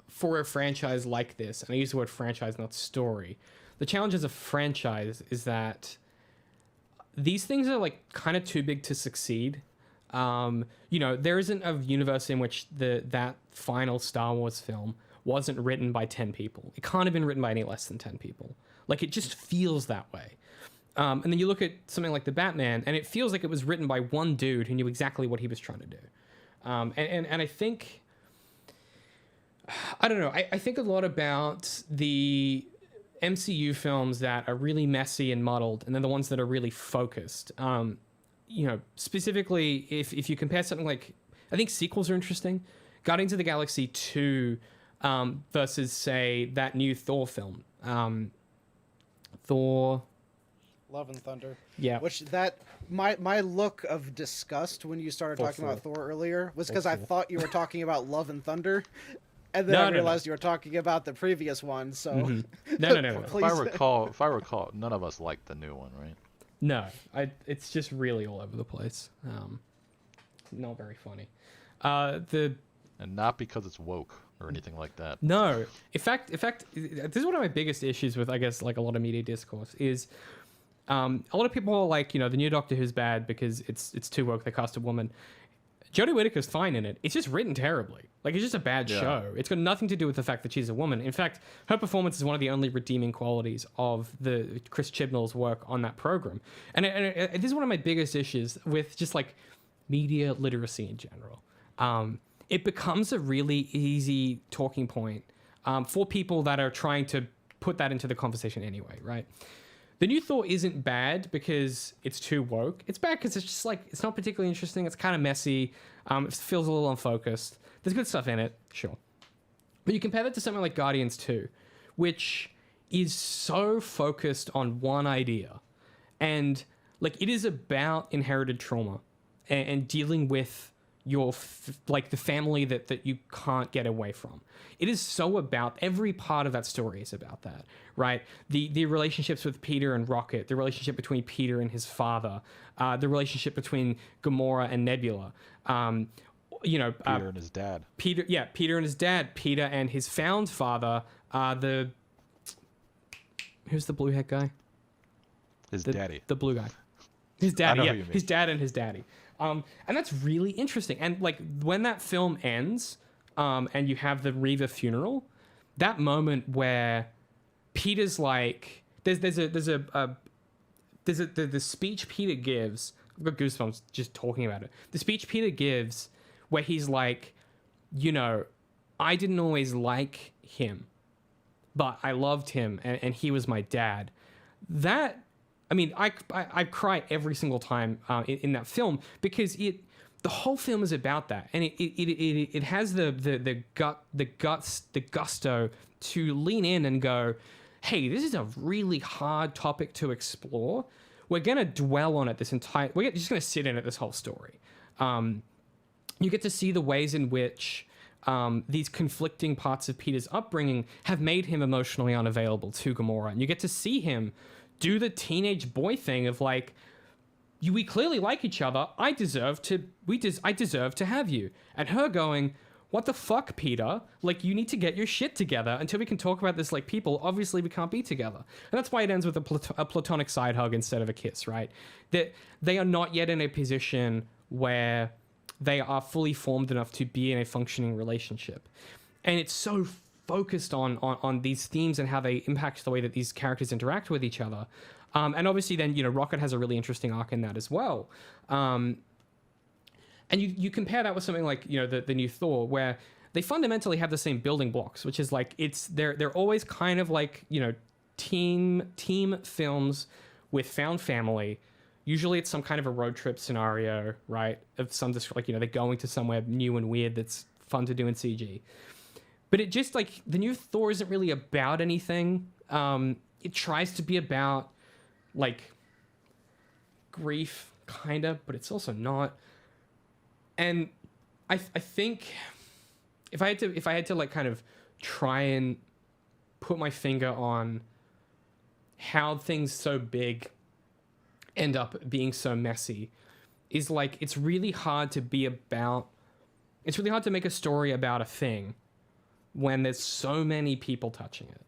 for a franchise like this, and I use the word franchise, not story. The challenge as a franchise is that these things are, like, kind of too big to succeed. There isn't a universe in which that final Star Wars film wasn't written by 10 people. It can't have been written by any less than 10 people. Like, it just feels that way. And then you look at something like the Batman, and it feels like it was written by one dude who knew exactly what he was trying to do. And I think, I don't know, I think a lot about the MCU films that are really messy and muddled, and then the ones that are really focused. Specifically, if you compare something like, I think sequels are interesting. Guardians of the Galaxy 2 versus, say, that new Thor film. Thor... Love and Thunder. Yeah. Which my look of disgust when you started talking about Thor earlier was because I thought you were talking about Love and Thunder, and then I realized you were talking about the previous one. So no. If I recall, none of us liked the new one, right? No, it's just really all over the place. Not very funny. And not because it's woke or anything like that. No, in fact, this is one of my biggest issues with, I guess, like, a lot of media discourse is. A lot of people are like, the new Doctor Who's bad because it's too woke. They cast a woman. Jodie Whittaker's fine in it. It's just written terribly. Like, it's just a bad show. It's got nothing to do with the fact that she's a woman. In fact, her performance is one of the only redeeming qualities of the Chris Chibnall's work on that program. And this is one of my biggest issues with just, like, media literacy in general. It becomes a really easy talking point for people that are trying to put that into the conversation anyway, right? The new Thor isn't bad because it's too woke. It's bad because it's just, like, it's not particularly interesting. It's kind of messy. It feels a little unfocused. There's good stuff in it, sure. But you compare that to something like Guardians 2, which is so focused on one idea. And, like, it is about inherited trauma and dealing with your the family that you can't get away from. It is so about, every part of that story is about that, right? The relationships with Peter and Rocket, the relationship between Peter and his father, the relationship between Gamora and Nebula, Peter and his dad. Peter and his dad, Peter and his found father, who's the blue head guy? His daddy. The blue guy. His daddy, I know his dad and his daddy. And that's really interesting. And, like, when that film ends, and you have the Reva funeral, that moment where Peter's like, the speech Peter gives. I've got goosebumps just talking about it. The speech Peter gives, where he's like, I didn't always like him, but I loved him, and he was my dad. That. I mean, I cry every single time in that film because the whole film is about that, and it has the gusto to lean in and go, hey, this is a really hard topic to explore. We're gonna dwell on it we're just gonna sit in it this whole story. You get to see the ways in which these conflicting parts of Peter's upbringing have made him emotionally unavailable to Gamora, and you get to see him do the teenage boy thing of, like, we clearly like each other. I deserve to have you. And her going, what the fuck, Peter? Like, you need to get your shit together. Until we can talk about this like people, obviously we can't be together. And that's why it ends with a platonic side hug instead of a kiss, right? That they are not yet in a position where they are fully formed enough to be in a functioning relationship. And it's so focused on these themes and how they impact the way that these characters interact with each other. And obviously then, you know, Rocket has a really interesting arc in that as well. And you compare that with something like, you know, the new Thor, where they fundamentally have the same building blocks, which is like they're always kind of like, you know, team films with found family. Usually it's some kind of a road trip scenario, right? Of some like, you know, they're going to somewhere new and weird that's fun to do in CG. But it just like the new Thor isn't really about anything. It tries to be about like grief, kind of, but it's also not. And I think if I had to like kind of try and put my finger on how things so big end up being so messy, is like it's really hard to make a story about a thing when there's so many people touching it.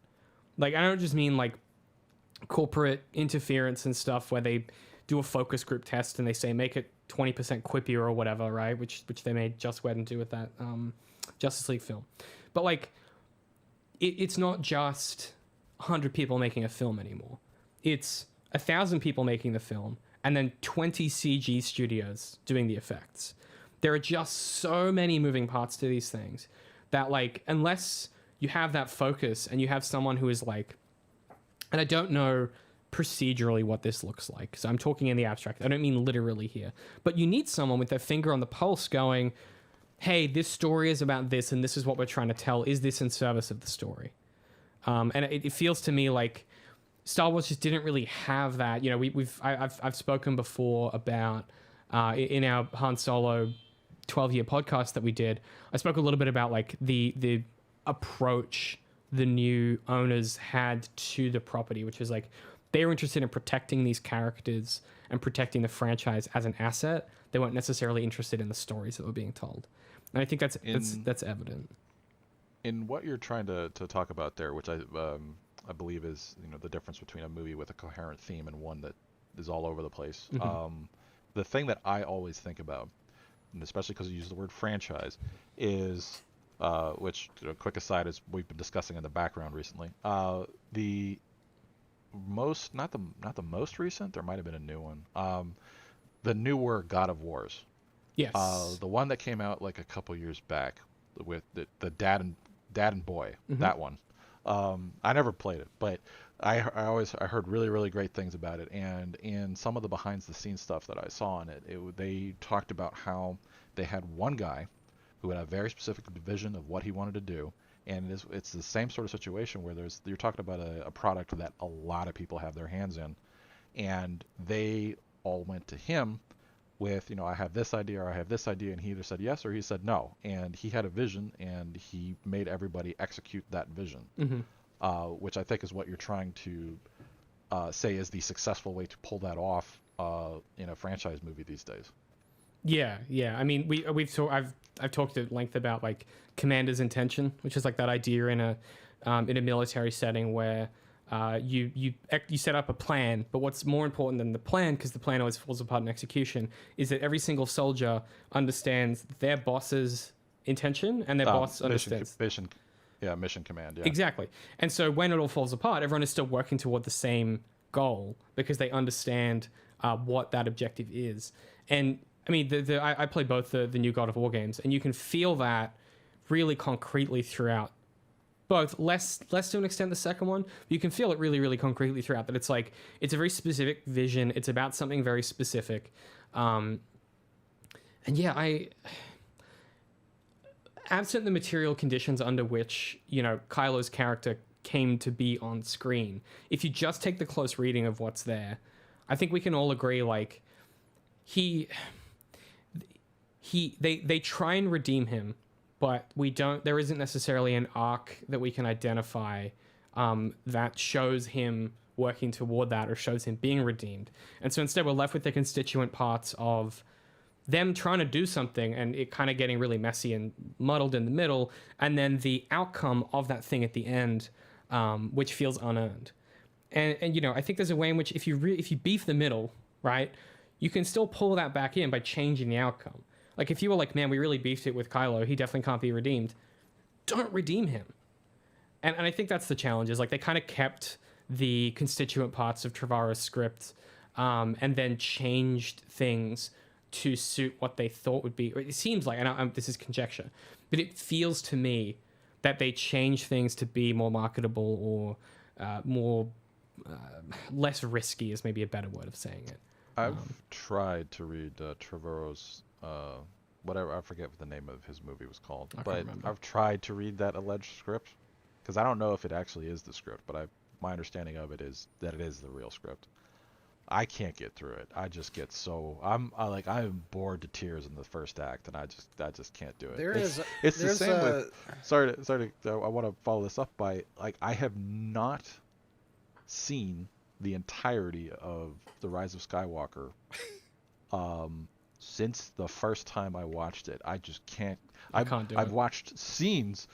Like, I don't just mean like corporate interference and stuff where they do a focus group test and they say make it 20% quippier or whatever, right? Which they made Joss Whedon do with that Justice League film. But like, it's not just 100 people making a film anymore. It's 1,000 people making the film and then 20 CG studios doing the effects. There are just so many moving parts to these things that like, unless you have that focus and you have someone who is like, and I don't know procedurally what this looks like, so I'm talking in the abstract, I don't mean literally here, but you need someone with their finger on the pulse going, hey, this story is about this and this is what we're trying to tell. Is this in service of the story? And it feels to me like Star Wars just didn't really have that. You know, I've spoken before about in our Han Solo 12-year podcast that we did, I spoke a little bit about like the approach the new owners had to the property, which is like they were interested in protecting these characters and protecting the franchise as an asset. They weren't necessarily interested in the stories that were being told. And I think that's evident. In what you're trying to talk about there, which I believe is, you know, the difference between a movie with a coherent theme and one that is all over the place. Mm-hmm. The thing that I always think about, and especially because you use the word franchise, is which, you know, quick aside, is we've been discussing in the background recently. The most, not the most recent, there might have been a new one. The newer God of Wars. Yes. The one that came out like a couple years back with the dad and boy, mm-hmm. That one. I never played it, but I heard really, really great things about it. And in some of the behind the scenes stuff that I saw on it, they talked about how they had one guy who had a very specific vision of what he wanted to do. And it's the same sort of situation where you're talking about a product that a lot of people have their hands in, and they all went to him with, you know, I have this idea or I have this idea, and he either said yes or he said no. And he had a vision, and he made everybody execute that vision, mm-hmm. Which I think is what you're trying to say is the successful way to pull that off in a franchise movie these days. Yeah. I mean, I've talked at length about like commander's intention, which is like that idea in a military setting where you set up a plan, but what's more important than the plan, because the plan always falls apart in execution, is that every single soldier understands their boss's intention and their boss understands. Mission command. Yeah. Exactly. And so when it all falls apart, everyone is still working toward the same goal because they understand what that objective is. And I mean, I played both the new God of War games, and you can feel that really concretely throughout. Both less to an extent the second one, but you can feel it really, really concretely throughout. That it's like it's a very specific vision. It's about something very specific, and yeah, absent the material conditions under which, you know, Kylo's character came to be on screen, if you just take the close reading of what's there, I think we can all agree like they try and redeem him. But there isn't necessarily an arc that we can identify that shows him working toward that or shows him being redeemed. And so instead we're left with the constituent parts of them trying to do something and it kind of getting really messy and muddled in the middle, and then the outcome of that thing at the end, which feels unearned. And you know, I think there's a way in which if you beef the middle, right, you can still pull that back in by changing the outcome. Like if you were like, man, we really beefed it with Kylo, he definitely can't be redeemed. Don't redeem him. And I think that's the challenge, is like they kind of kept the constituent parts of Trevorrow's script, and then changed things to suit what they thought would be. It seems like, and this is conjecture, but it feels to me that they changed things to be more marketable or more less risky is maybe a better word of saying it. I've tried to read Trevorrow's whatever, I forget what the name of his movie was called, but I've tried to read that alleged script because I don't know if it actually is the script, but my understanding of it is that it is the real script. I can't get through it. I just get so I'm bored to tears in the first act, and I just can't do it. It's the same with. Sorry to I want to follow this up by like I have not seen the entirety of The Rise of Skywalker since the first time I watched it. I just can't. I've watched scenes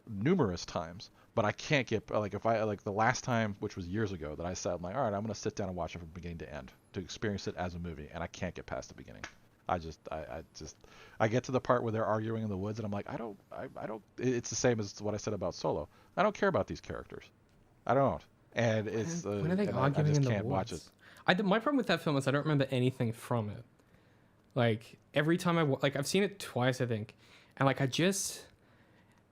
numerous times, but I can't get like if I like the last time, which was years ago, that I said I'm like, all right, I'm gonna sit down and watch it from beginning to end to experience it as a movie, and I can't get past the beginning. I get to the part where they're arguing in the woods, and I'm like, I don't. It's the same as what I said about Solo. I don't care about these characters. I don't. And it's when are they arguing I just in the can't woods? watch it. My problem with that film is I don't remember anything from it. Like every time I've seen it twice, I think, and like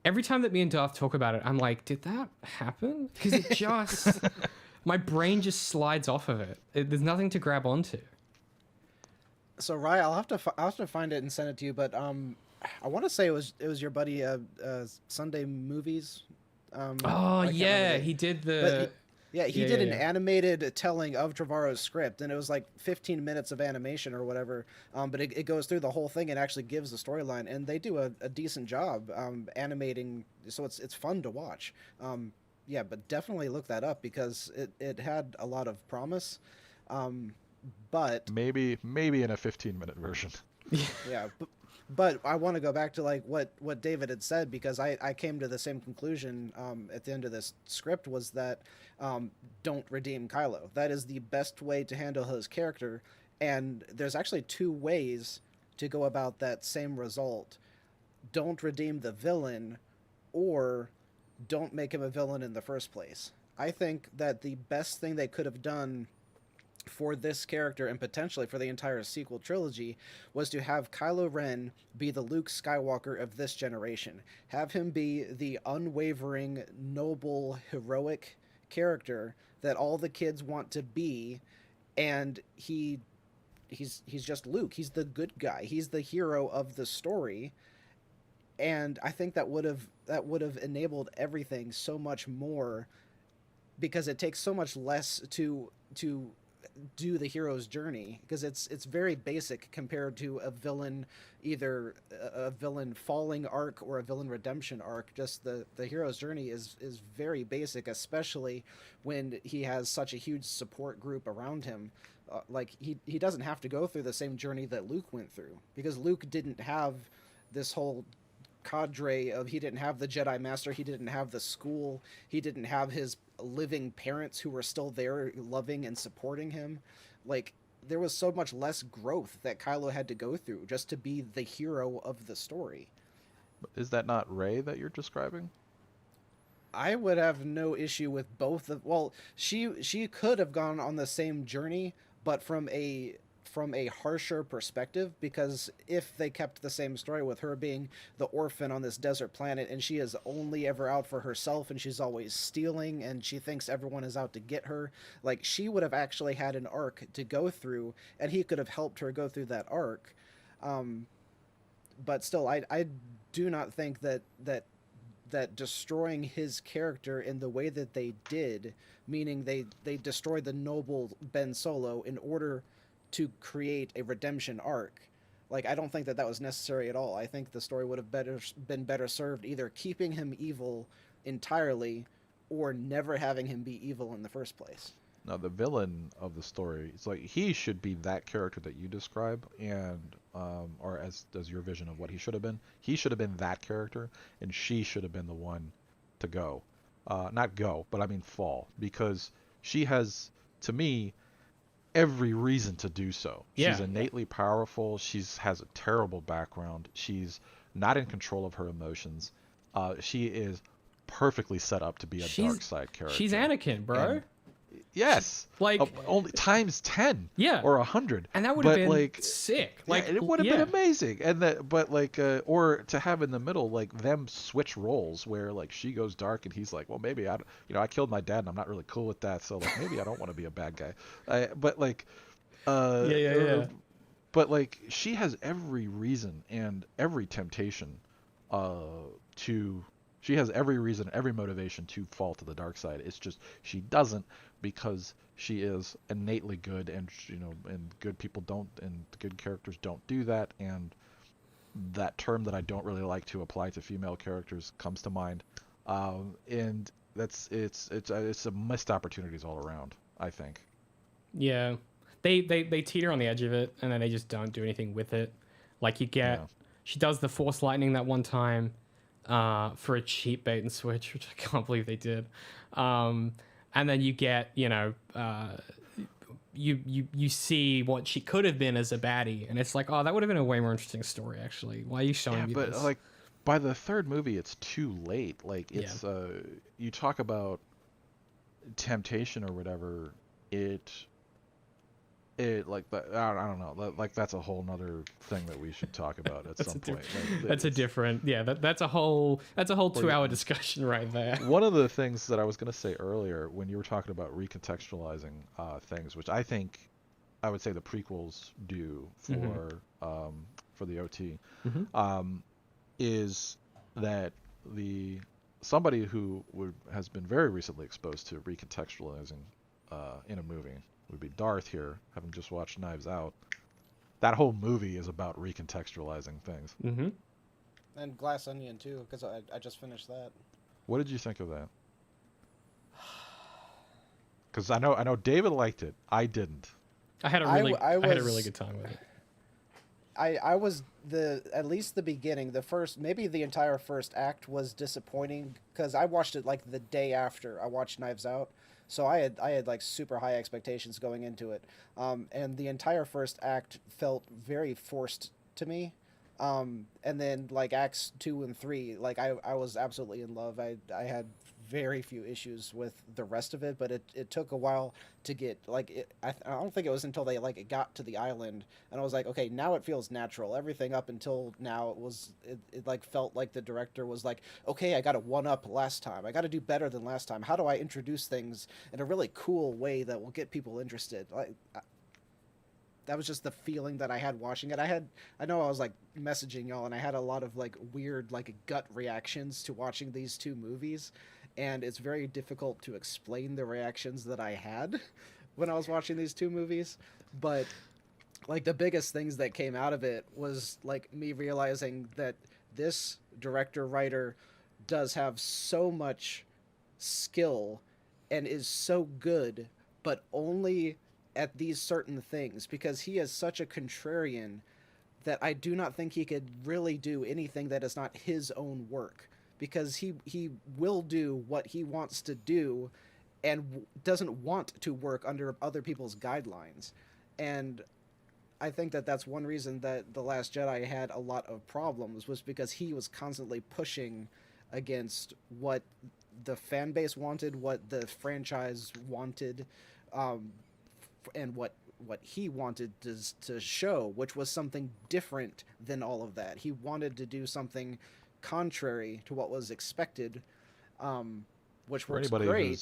every time that me and Darth talk about it, I'm like, did that happen? Because it just my brain just slides off of it. There's nothing to grab onto. So Ryan, I'll have to find it and send it to you, but I want to say it was your buddy Sunday Movies. Oh yeah, he did the. He did an animated telling of Trevorrow's script, and it was like 15 minutes of animation or whatever. But it goes through the whole thing and actually gives the storyline, and they do a decent job animating, so it's fun to watch. But definitely look that up because it had a lot of promise. But maybe in a 15-minute version. Yeah, but I want to go back to like what David had said, because I came to the same conclusion at the end of this script, was that don't redeem Kylo. That is the best way to handle his character, and there's actually two ways to go about that same result. Don't redeem the villain, or don't make him a villain in the first place. I think that the best thing they could have done for this character, and potentially for the entire sequel trilogy, was to have Kylo Ren be the Luke Skywalker of this generation. Have him be the unwavering, noble, heroic character that all the kids want to be, and he's just Luke. He's the good guy. He's the hero of the story. And I think that would have enabled everything so much more, because it takes so much less to do the hero's journey, because it's very basic compared to a villain, either a villain falling arc or a villain redemption arc. Just the hero's journey is very basic, especially when he has such a huge support group around him. Like he doesn't have to go through the same journey that Luke went through, because Luke didn't have this whole cadre of, he didn't have the Jedi Master, he didn't have the school, he didn't have his living parents who were still there loving and supporting him. Like, there was so much less growth that Kylo had to go through just to be the hero of the story. Is that not Rey that you're describing? I would have no issue with both of, well, she could have gone on the same journey, but from a harsher perspective, because if they kept the same story with her being the orphan on this desert planet, and she is only ever out for herself, and she's always stealing, and she thinks everyone is out to get her, like, she would have actually had an arc to go through, and he could have helped her go through that arc. But still, I do not think that destroying his character in the way that they did, meaning they destroyed the noble Ben Solo in order to create a redemption arc. Like, I don't think that was necessary at all. I think the story would have been better served either keeping him evil entirely, or never having him be evil in the first place. No, the villain of the story, it's like he should be that character that you describe, and or as does your vision of what he should have been. He should have been that character, and she should have been the one to go, not go, but I mean fall, because she has, to me, every reason to do so. Yeah. She's innately powerful. She's has a terrible background. She's not in control of her emotions. She is perfectly set up to be a dark side character. She's Anakin, bro. And yes, Like only times 10, yeah, or 100, and that would have been like sick. yeah, Like it would have been amazing. And that, but like, or to have in the middle, like them switch roles where like she goes dark and he's like, well, maybe I killed my dad and I'm not really cool with that, so like maybe I don't want to be a bad guy. But like, yeah. But like she has every reason and every temptation, she has every reason, every motivation to fall to the dark side. It's just she doesn't, because she is innately good, and and good people don't, and good characters don't do that. And that term that I don't really like to apply to female characters comes to mind, and it's a missed opportunities all around, I think. Yeah, they teeter on the edge of it, and then they just don't do anything with it. Like she does the Force lightning that one time. For a cheap bait and switch, which I can't believe they did. And then you get, you see what she could have been as a baddie, and it's like, oh, that would have been a way more interesting story, actually. Why are you showing me this? But like by the third movie, it's too late. Like it's you talk about temptation or whatever. It like I don't know, like that's a whole nother thing that we should talk about at some point. That's a different that's a whole 2-hour discussion right there. One of the things that I was going to say earlier when you were talking about recontextualizing things, which I think I would say the prequels do for the OT, is that somebody who has been very recently exposed to recontextualizing in a movie would be Darth here, having just watched Knives Out. That whole movie is about recontextualizing things. Mm-hmm. And Glass Onion too, because I just finished that. What did you think of that? Because I know David liked it. I didn't. I had a really good time with it. I was at least the beginning, maybe the entire first act was disappointing, because I watched it like the day after I watched Knives Out. So I had like super high expectations going into it, and the entire first act felt very forced to me, and then like acts 2 and 3, like I was absolutely in love. I had very few issues with the rest of it, but it took a while to get I don't think it was until they like got to the island and I was like, okay, now it feels natural. Everything up until now it like felt like the director was like, okay, I got to one up last time. I got to do better than last time. How do I introduce things in a really cool way that will get people interested? That was just the feeling that I had watching it. I know I was like messaging y'all and I had a lot of like weird like gut reactions to watching these two movies. And it's very difficult to explain the reactions that I had when I was watching these two movies. But like the biggest things that came out of it was like me realizing that this director-writer does have so much skill and is so good, but only at these certain things, because he is such a contrarian that I do not think he could really do anything that is not his own work. Because he will do what he wants to do and doesn't want to work under other people's guidelines. And I think that that's one reason that The Last Jedi had a lot of problems, was because he was constantly pushing against what the fan base wanted, what the franchise wanted, and what he wanted to show, which was something different than all of that. He wanted to do something contrary to what was expected, which works great.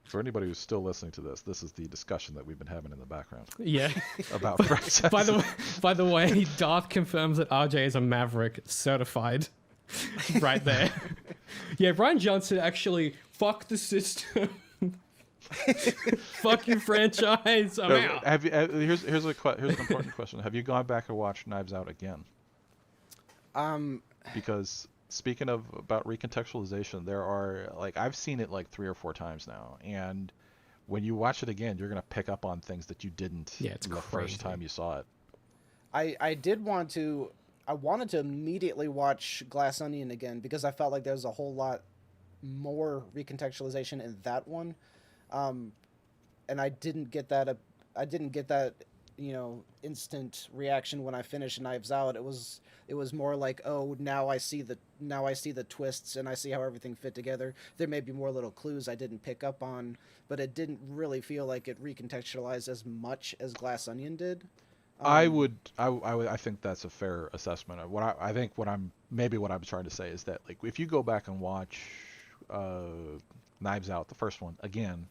For anybody who's still listening to this is the discussion that we've been having in the background. Yeah. About franchises. By the way, Darth confirms that RJ is a Maverick, certified. Right there. Yeah, Brian Johnson actually, fuck the system. Fuck your franchise. I'm out. Here's an important question. Have you gone back and watched Knives Out again? Because speaking about recontextualization, there are I've seen it like 3 or 4 times now, and when you watch it again, you're gonna pick up on things that you didn't It's the crazy. first time you saw it. I did want to. I wanted to immediately watch Glass Onion again because I felt like there was a whole lot more recontextualization in that one, and I didn't get that. I didn't get that, instant reaction when I finished Knives Out. It was more like, oh, now I see the twists and I see how everything fit together. There may be more little clues I didn't pick up on, but it didn't really feel like it recontextualized as much as Glass Onion did. I think that's a fair assessment. I think what I'm trying to say is that, like, if you go back and watch Knives Out, the first one again,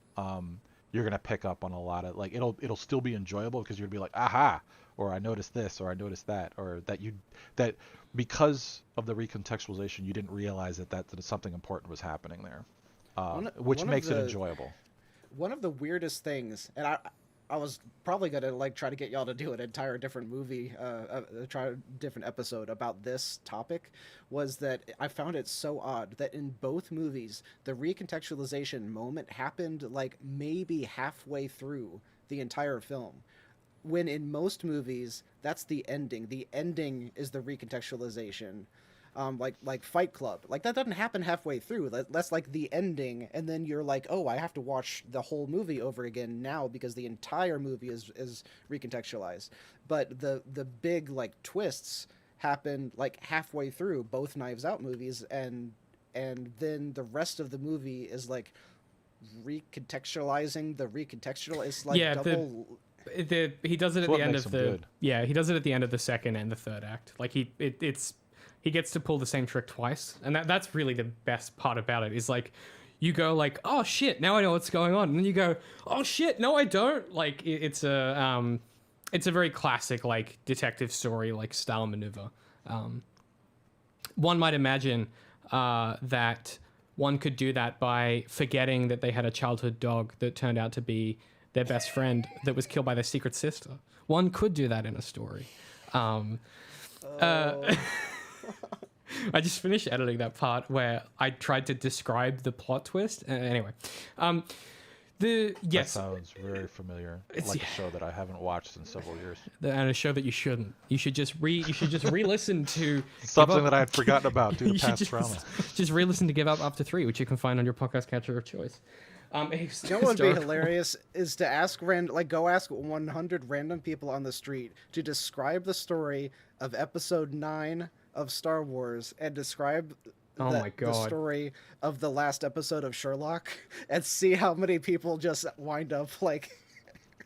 you're gonna pick up on a lot of, like, it'll still be enjoyable because you're gonna be like, aha, or I noticed this, or I noticed that, or that because of the recontextualization you didn't realize that something important was happening there, which makes it enjoyable. One of the weirdest things, and I was probably gonna try to get y'all to do an entire different movie, try a different episode about this topic, was that I found it so odd that in both movies the recontextualization moment happened like maybe halfway through the entire film, when in most movies that's the ending. The ending is the recontextualization. Like Fight Club, like that doesn't happen halfway through. That's like the ending, and then you're like, oh, I have to watch the whole movie over again now because the entire movie is recontextualized. But the big twists happen like halfway through both Knives Out movies, and then the rest of the movie is like recontextualizing the recontextual. It's like double. He does it at the end of the he does it at the end of the second and the third act. Like he gets to pull the same trick twice, and that's really the best part about it. Is like, you go like, oh shit, now I know what's going on, and then you go, oh shit, no I don't. Like it's a very classic like detective story like style maneuver. One might imagine that one could do that by forgetting that they had a childhood dog that turned out to be their best friend that was killed by their secret sister. One could do that in a story. I just finished editing that part where I tried to describe the plot twist. Anyway, that sounds very familiar. It's like a show that I haven't watched in several years, and a show that you shouldn't. You should just re-listen to something that I had forgotten about due to past trauma. Just re-listen to Give Up After 3, which you can find on your podcast catcher of choice. You know what would be hilarious is to ask go ask 100 random people on the street to describe the story of Episode 9 of Star Wars and describe the story of the last episode of Sherlock, and see how many people just wind up like.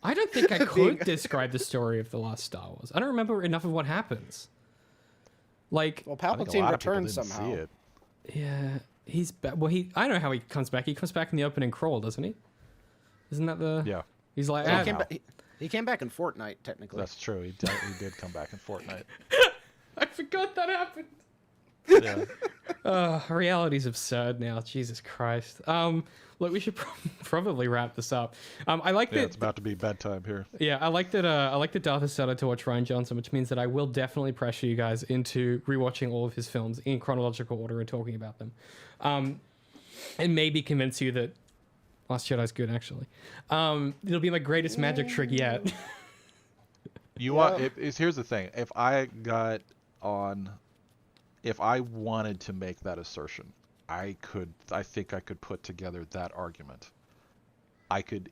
I don't think I could describe the story of the last Star Wars. I don't remember enough of what happens. Like, well, Palpatine returns somehow. See it. Yeah. He's back. Well, I don't know how he comes back. He comes back in the opening crawl, doesn't he? Isn't that the? Yeah. He's like, he came back in Fortnite, technically. That's true. He did come back in Fortnite. I forgot that happened. Yeah. Reality's absurd now. Jesus Christ. Look, we should probably wrap this up. I like that. It's about to be bedtime here. Yeah, I like that. I like that Darth has started to watch Rian Johnson, which means that I will definitely pressure you guys into rewatching all of his films in chronological order and talking about them, and maybe convince you that Last Jedi's good. Actually, it'll be my greatest magic trick yet. Here's the thing. If I wanted to make that assertion, I think I could put together that argument. I could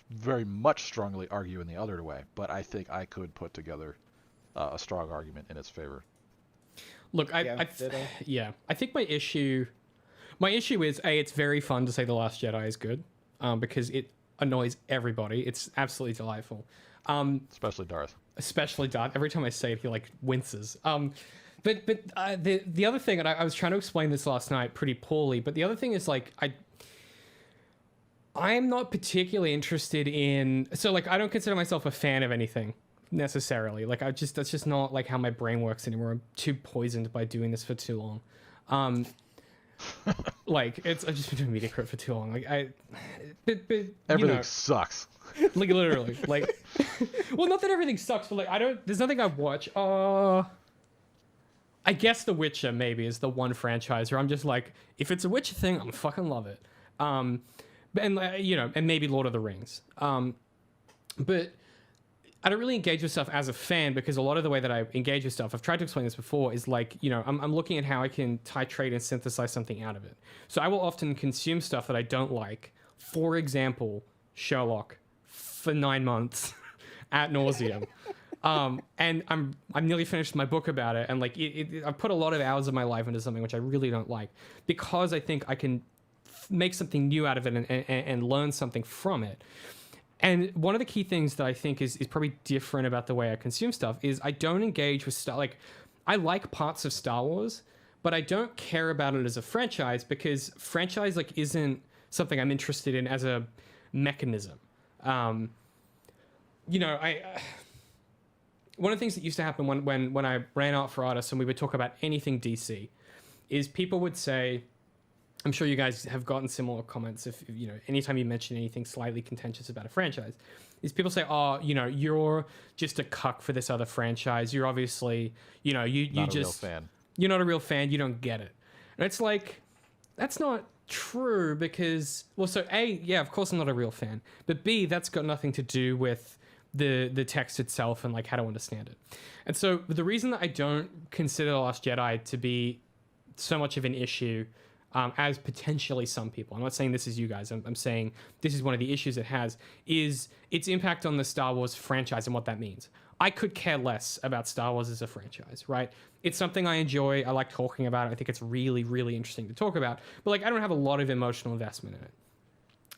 very much strongly argue in the other way, but I think I could put together a strong argument in its favor. Look, I think my issue is it's very fun to say The Last Jedi is good, because it annoys everybody. It's absolutely delightful. Especially Darth. Every time I say it, he like winces. But the other thing, and I was trying to explain this last night pretty poorly, but the other thing is like I'm not particularly interested in, so like I don't consider myself a fan of anything necessarily. Like that's just not like how my brain works anymore. I'm too poisoned by doing this for too long. Like I've just been doing media crit for too long. Like everything sucks. Like literally, like well, not that everything sucks, but like there's nothing I watch. I guess The Witcher maybe is the one franchise where I'm just like, if it's a Witcher thing, I'm fucking love it. and and maybe Lord of the Rings. But I don't really engage with stuff as a fan because a lot of the way that I engage with stuff, I've tried to explain this before, is like, I'm looking at how I can titrate and synthesize something out of it. So I will often consume stuff that I don't like. For example, Sherlock for 9 months ad nauseum. And I'm nearly finished my book about it. And like, I've put a lot of hours of my life into something which I really don't like because I think I can make something new out of it and learn something from it. And one of the key things that I think is probably different about the way I consume stuff is I don't engage with stuff. Like, I like parts of Star Wars, but I don't care about it as a franchise because franchise like isn't something I'm interested in as a mechanism. One of the things that used to happen when I ran Art for Artists and we would talk about anything DC is people would say, I'm sure you guys have gotten similar comments if anytime you mention anything slightly contentious about a franchise, is people say, oh, you're just a cuck for this other franchise. You're obviously, you not just a real fan. You're not a real fan. You don't get it. And it's like, that's not true because, well, so A, yeah, of course I'm not a real fan, but B, that's got nothing to do with the text itself and like how to understand it. And so the reason that I don't consider The Last Jedi to be so much of an issue as potentially some people, I'm not saying this is you guys, I'm saying this is one of the issues it has, is its impact on the Star Wars franchise and what that means. I could care less about Star Wars as a franchise, right? It's something I enjoy. I like talking about it. I think it's really, really interesting to talk about. But like, I don't have a lot of emotional investment in it.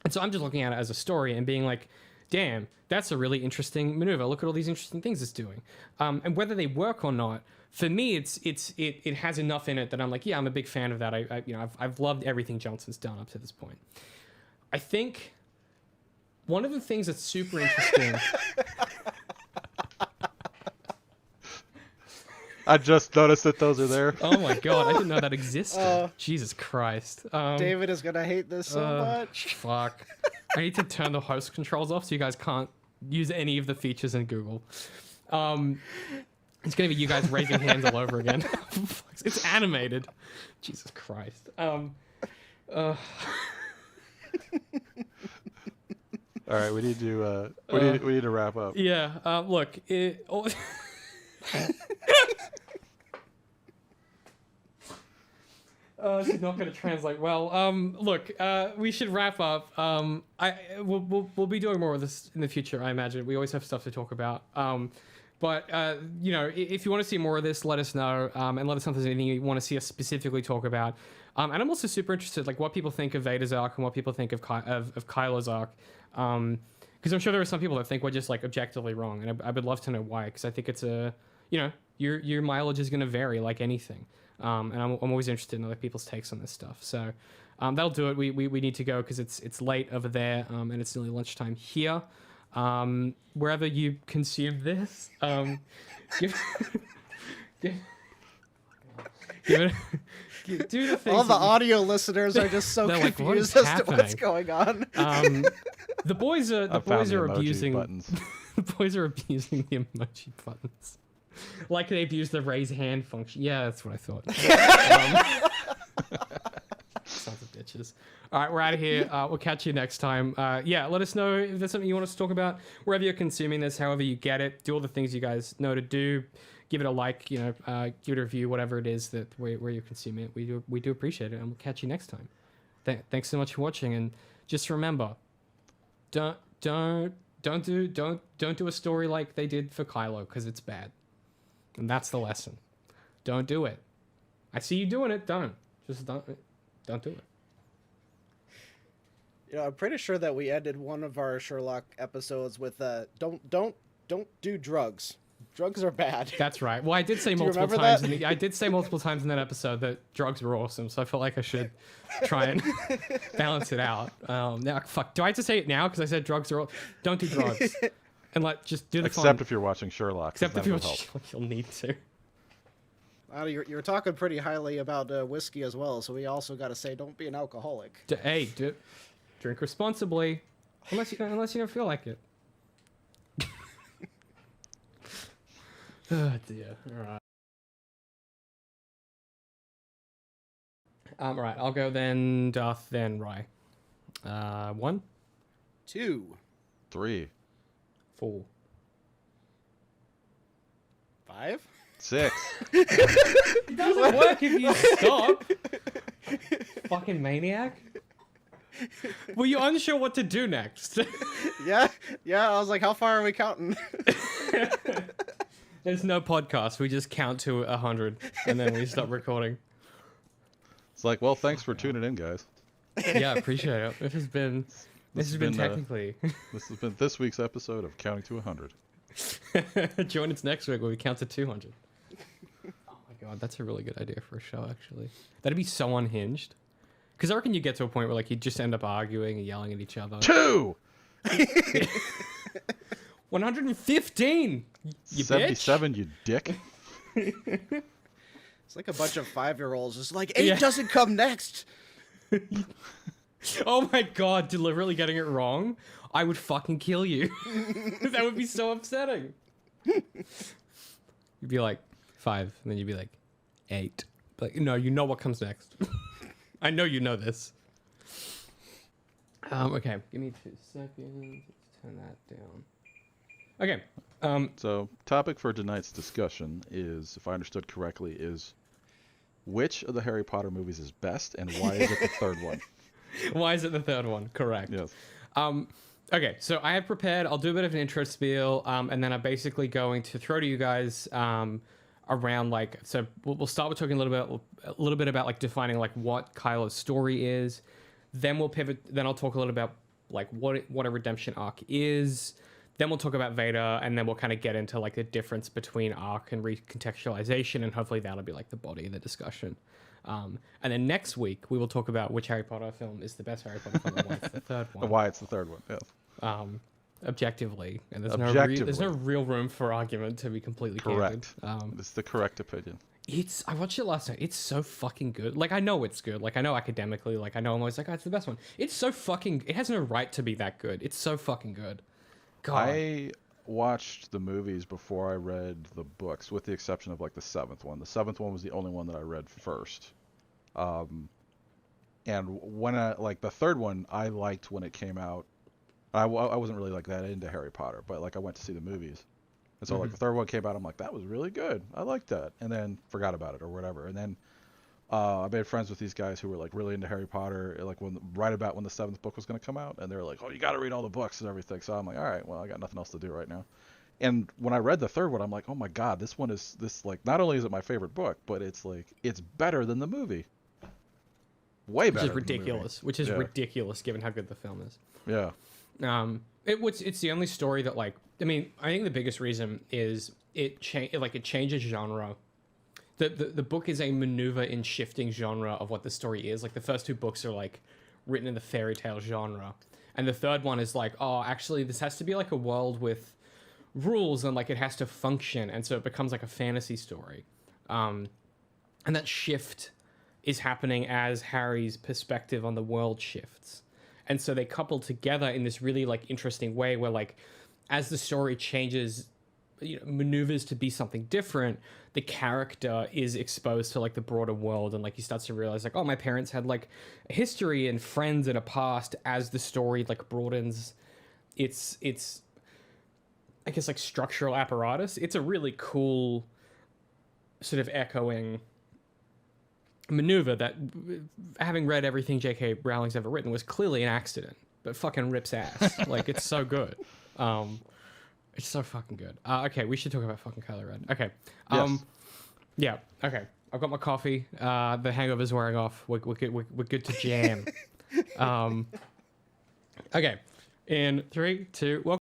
And so I'm just looking at it as a story and being like, damn, that's a really interesting maneuver. Look at all these interesting things it's doing. And whether they work or not, for me, it has enough in it that I'm like, yeah, I'm a big fan of that. I've loved everything Johnson's done up to this point. I think one of the things that's super interesting. I just noticed that those are there. Oh my god, I didn't know that existed. Jesus Christ. David is gonna hate this so much. Fuck. I need to turn the host controls off so you guys can't use any of the features in Google. It's gonna be you guys raising hands all over again. It's animated. Jesus Christ. All right, we need to wrap up. Yeah. Look. This is not going to translate well. Look, we should wrap up. We'll be doing more of this in the future, I imagine. We always have stuff to talk about. But if you want to see more of this, let us know, and let us know if there's anything you want to see us specifically talk about. And I'm also super interested, like, what people think of Vader's arc and what people think of Kylo's arc. Because I'm sure there are some people that think we're just like objectively wrong, and I would love to know why. Because I think it's your mileage is going to vary like anything. And I'm always interested in other people's takes on this stuff. So that'll do it. We need to go because it's late over there, and it's nearly lunchtime here. Wherever you consume this, give it. Do the things All the audio listeners are just so like, confused as to what's going on. The boys are abusing buttons. the boys are abusing the emoji buttons. Like they abuse the raise hand function. Yeah, that's what I thought. Sons of bitches. All right, we're out of here. We'll catch you next time. Let us know if there's something you want us to talk about. Wherever you're consuming this, however you get it, do all the things you guys know to do. Give it a like, give it a review, whatever it is that where you're consuming it. We do appreciate it, and we'll catch you next time. Thanks so much for watching, and just remember, don't do a story like they did for Kylo, because it's bad. And that's the lesson. Don't do it. I see you doing it. Don't do it. I'm pretty sure that we ended one of our Sherlock episodes with don't do drugs. Drugs are bad. That's right. Well, I did say multiple times in that episode that drugs were awesome, so I felt like I should try and balance it out. Now, fuck. Do I have to say it now? Because I said drugs are don't do drugs. And just do the Except if you're watching Sherlock. Except if you're watching Sherlock, you'll need to. You're talking pretty highly about whiskey as well, so we also got to say don't be an alcoholic. Drink responsibly, unless you don't feel like it. Oh dear. All right. I'll go then Darth, then Rye. 1, 2, 3, 4. 5. 6. It doesn't work if you stop. Fucking maniac. Were you unsure what to do next? Yeah. I was like, how far are we counting? There's no podcast. We just count to 100 and then we stop recording. It's like, well, thanks for tuning in, guys. Yeah, appreciate it. This has been technically. This has been this week's episode of Counting to 100. Join us next week where we count to 200. Oh my god, that's a really good idea for a show, actually. That'd be so unhinged. Because I reckon you get to a point where like you just end up arguing and yelling at each other. 2! 115! You 77, bitch. you dick. It's like a bunch of 5-year-olds just like, 8 doesn't come next. Oh my god, deliberately getting it wrong? I would fucking kill you. That would be so upsetting. You'd be like 5, and then you'd be like 8. Like, no, you know what comes next. I know you know this. Okay, give me 2 seconds. Let's turn that down. Okay. So, topic for tonight's discussion is, if I understood correctly, is which of the Harry Potter movies is best, and why is it the third one? Why is it the third one? Correct. Yes. Okay, so I have prepared, I'll do a bit of an intro spiel, and then I'm basically going to throw to you guys around, like, so we'll start with talking a little bit about, like, defining, like, what Kylo's story is. Then we'll pivot, then I'll talk a little about, like, what a redemption arc is. Then we'll talk about Vader, and then we'll kind of get into, like, the difference between arc and recontextualization, and hopefully that'll be, like, the body of the discussion. And then next week, we will talk about which Harry Potter film is the best Harry Potter film and why it's the third one. Why it's the third one, yes. Objectively. And there's no real room for argument, to be completely correct. candid. It's the correct opinion. I watched it last night. It's so fucking good. Like, I know it's good. Like, I know academically. Like, I know I'm always like, oh, it's the best one. It's so fucking... It has no right to be that good. It's so fucking good. God. I watched the movies before I read the books, with the exception of, like, the 7th one. The 7th one was the only one that I read first. And when the third one, I liked when it came out. I wasn't really, like, that into Harry Potter, but, like, I went to see the movies. And so, like, the third one came out, I'm like, that was really good. I liked that. And then forgot about it or whatever. And then I made friends with these guys who were, like, really into Harry Potter, like, right about when the 7th book was going to come out. And they were like, oh, you got to read all the books and everything. So I'm like, all right, well, I got nothing else to do right now. And when I read the third one, I'm like, oh, my God, this one is, not only is it my favorite book, but it's, like, it's better than the movie. Way better. Which is ridiculous. Which is ridiculous given how good the film is. Yeah. It's the only story that, like, I mean, I think the biggest reason is it changes genre. The book is a maneuver in shifting genre of what the story is. Like, the first 2 books are, like, written in the fairy tale genre, and the third one is like, oh, actually, this has to be like a world with rules, and, like, it has to function, and so it becomes like a fantasy story. And that shift is happening as Harry's perspective on the world shifts. And so they couple together in this really, like, interesting way where, like, as the story changes, maneuvers to be something different, the character is exposed to, like, the broader world, and, like, he starts to realize, like, oh, my parents had, like, a history and friends and a past. As the story, like, broadens its I guess, like, structural apparatus. It's a really cool sort of echoing maneuver that, having read everything J.K. Rowling's ever written, was clearly an accident, but fucking rips ass. Like, it's so good. It's so fucking good. Okay, we should talk about fucking Kylo Ren. Okay. Yes. Yeah. Okay. I've got my coffee. The hangover's wearing off. We're good to jam. Okay. In 3, 2, welcome.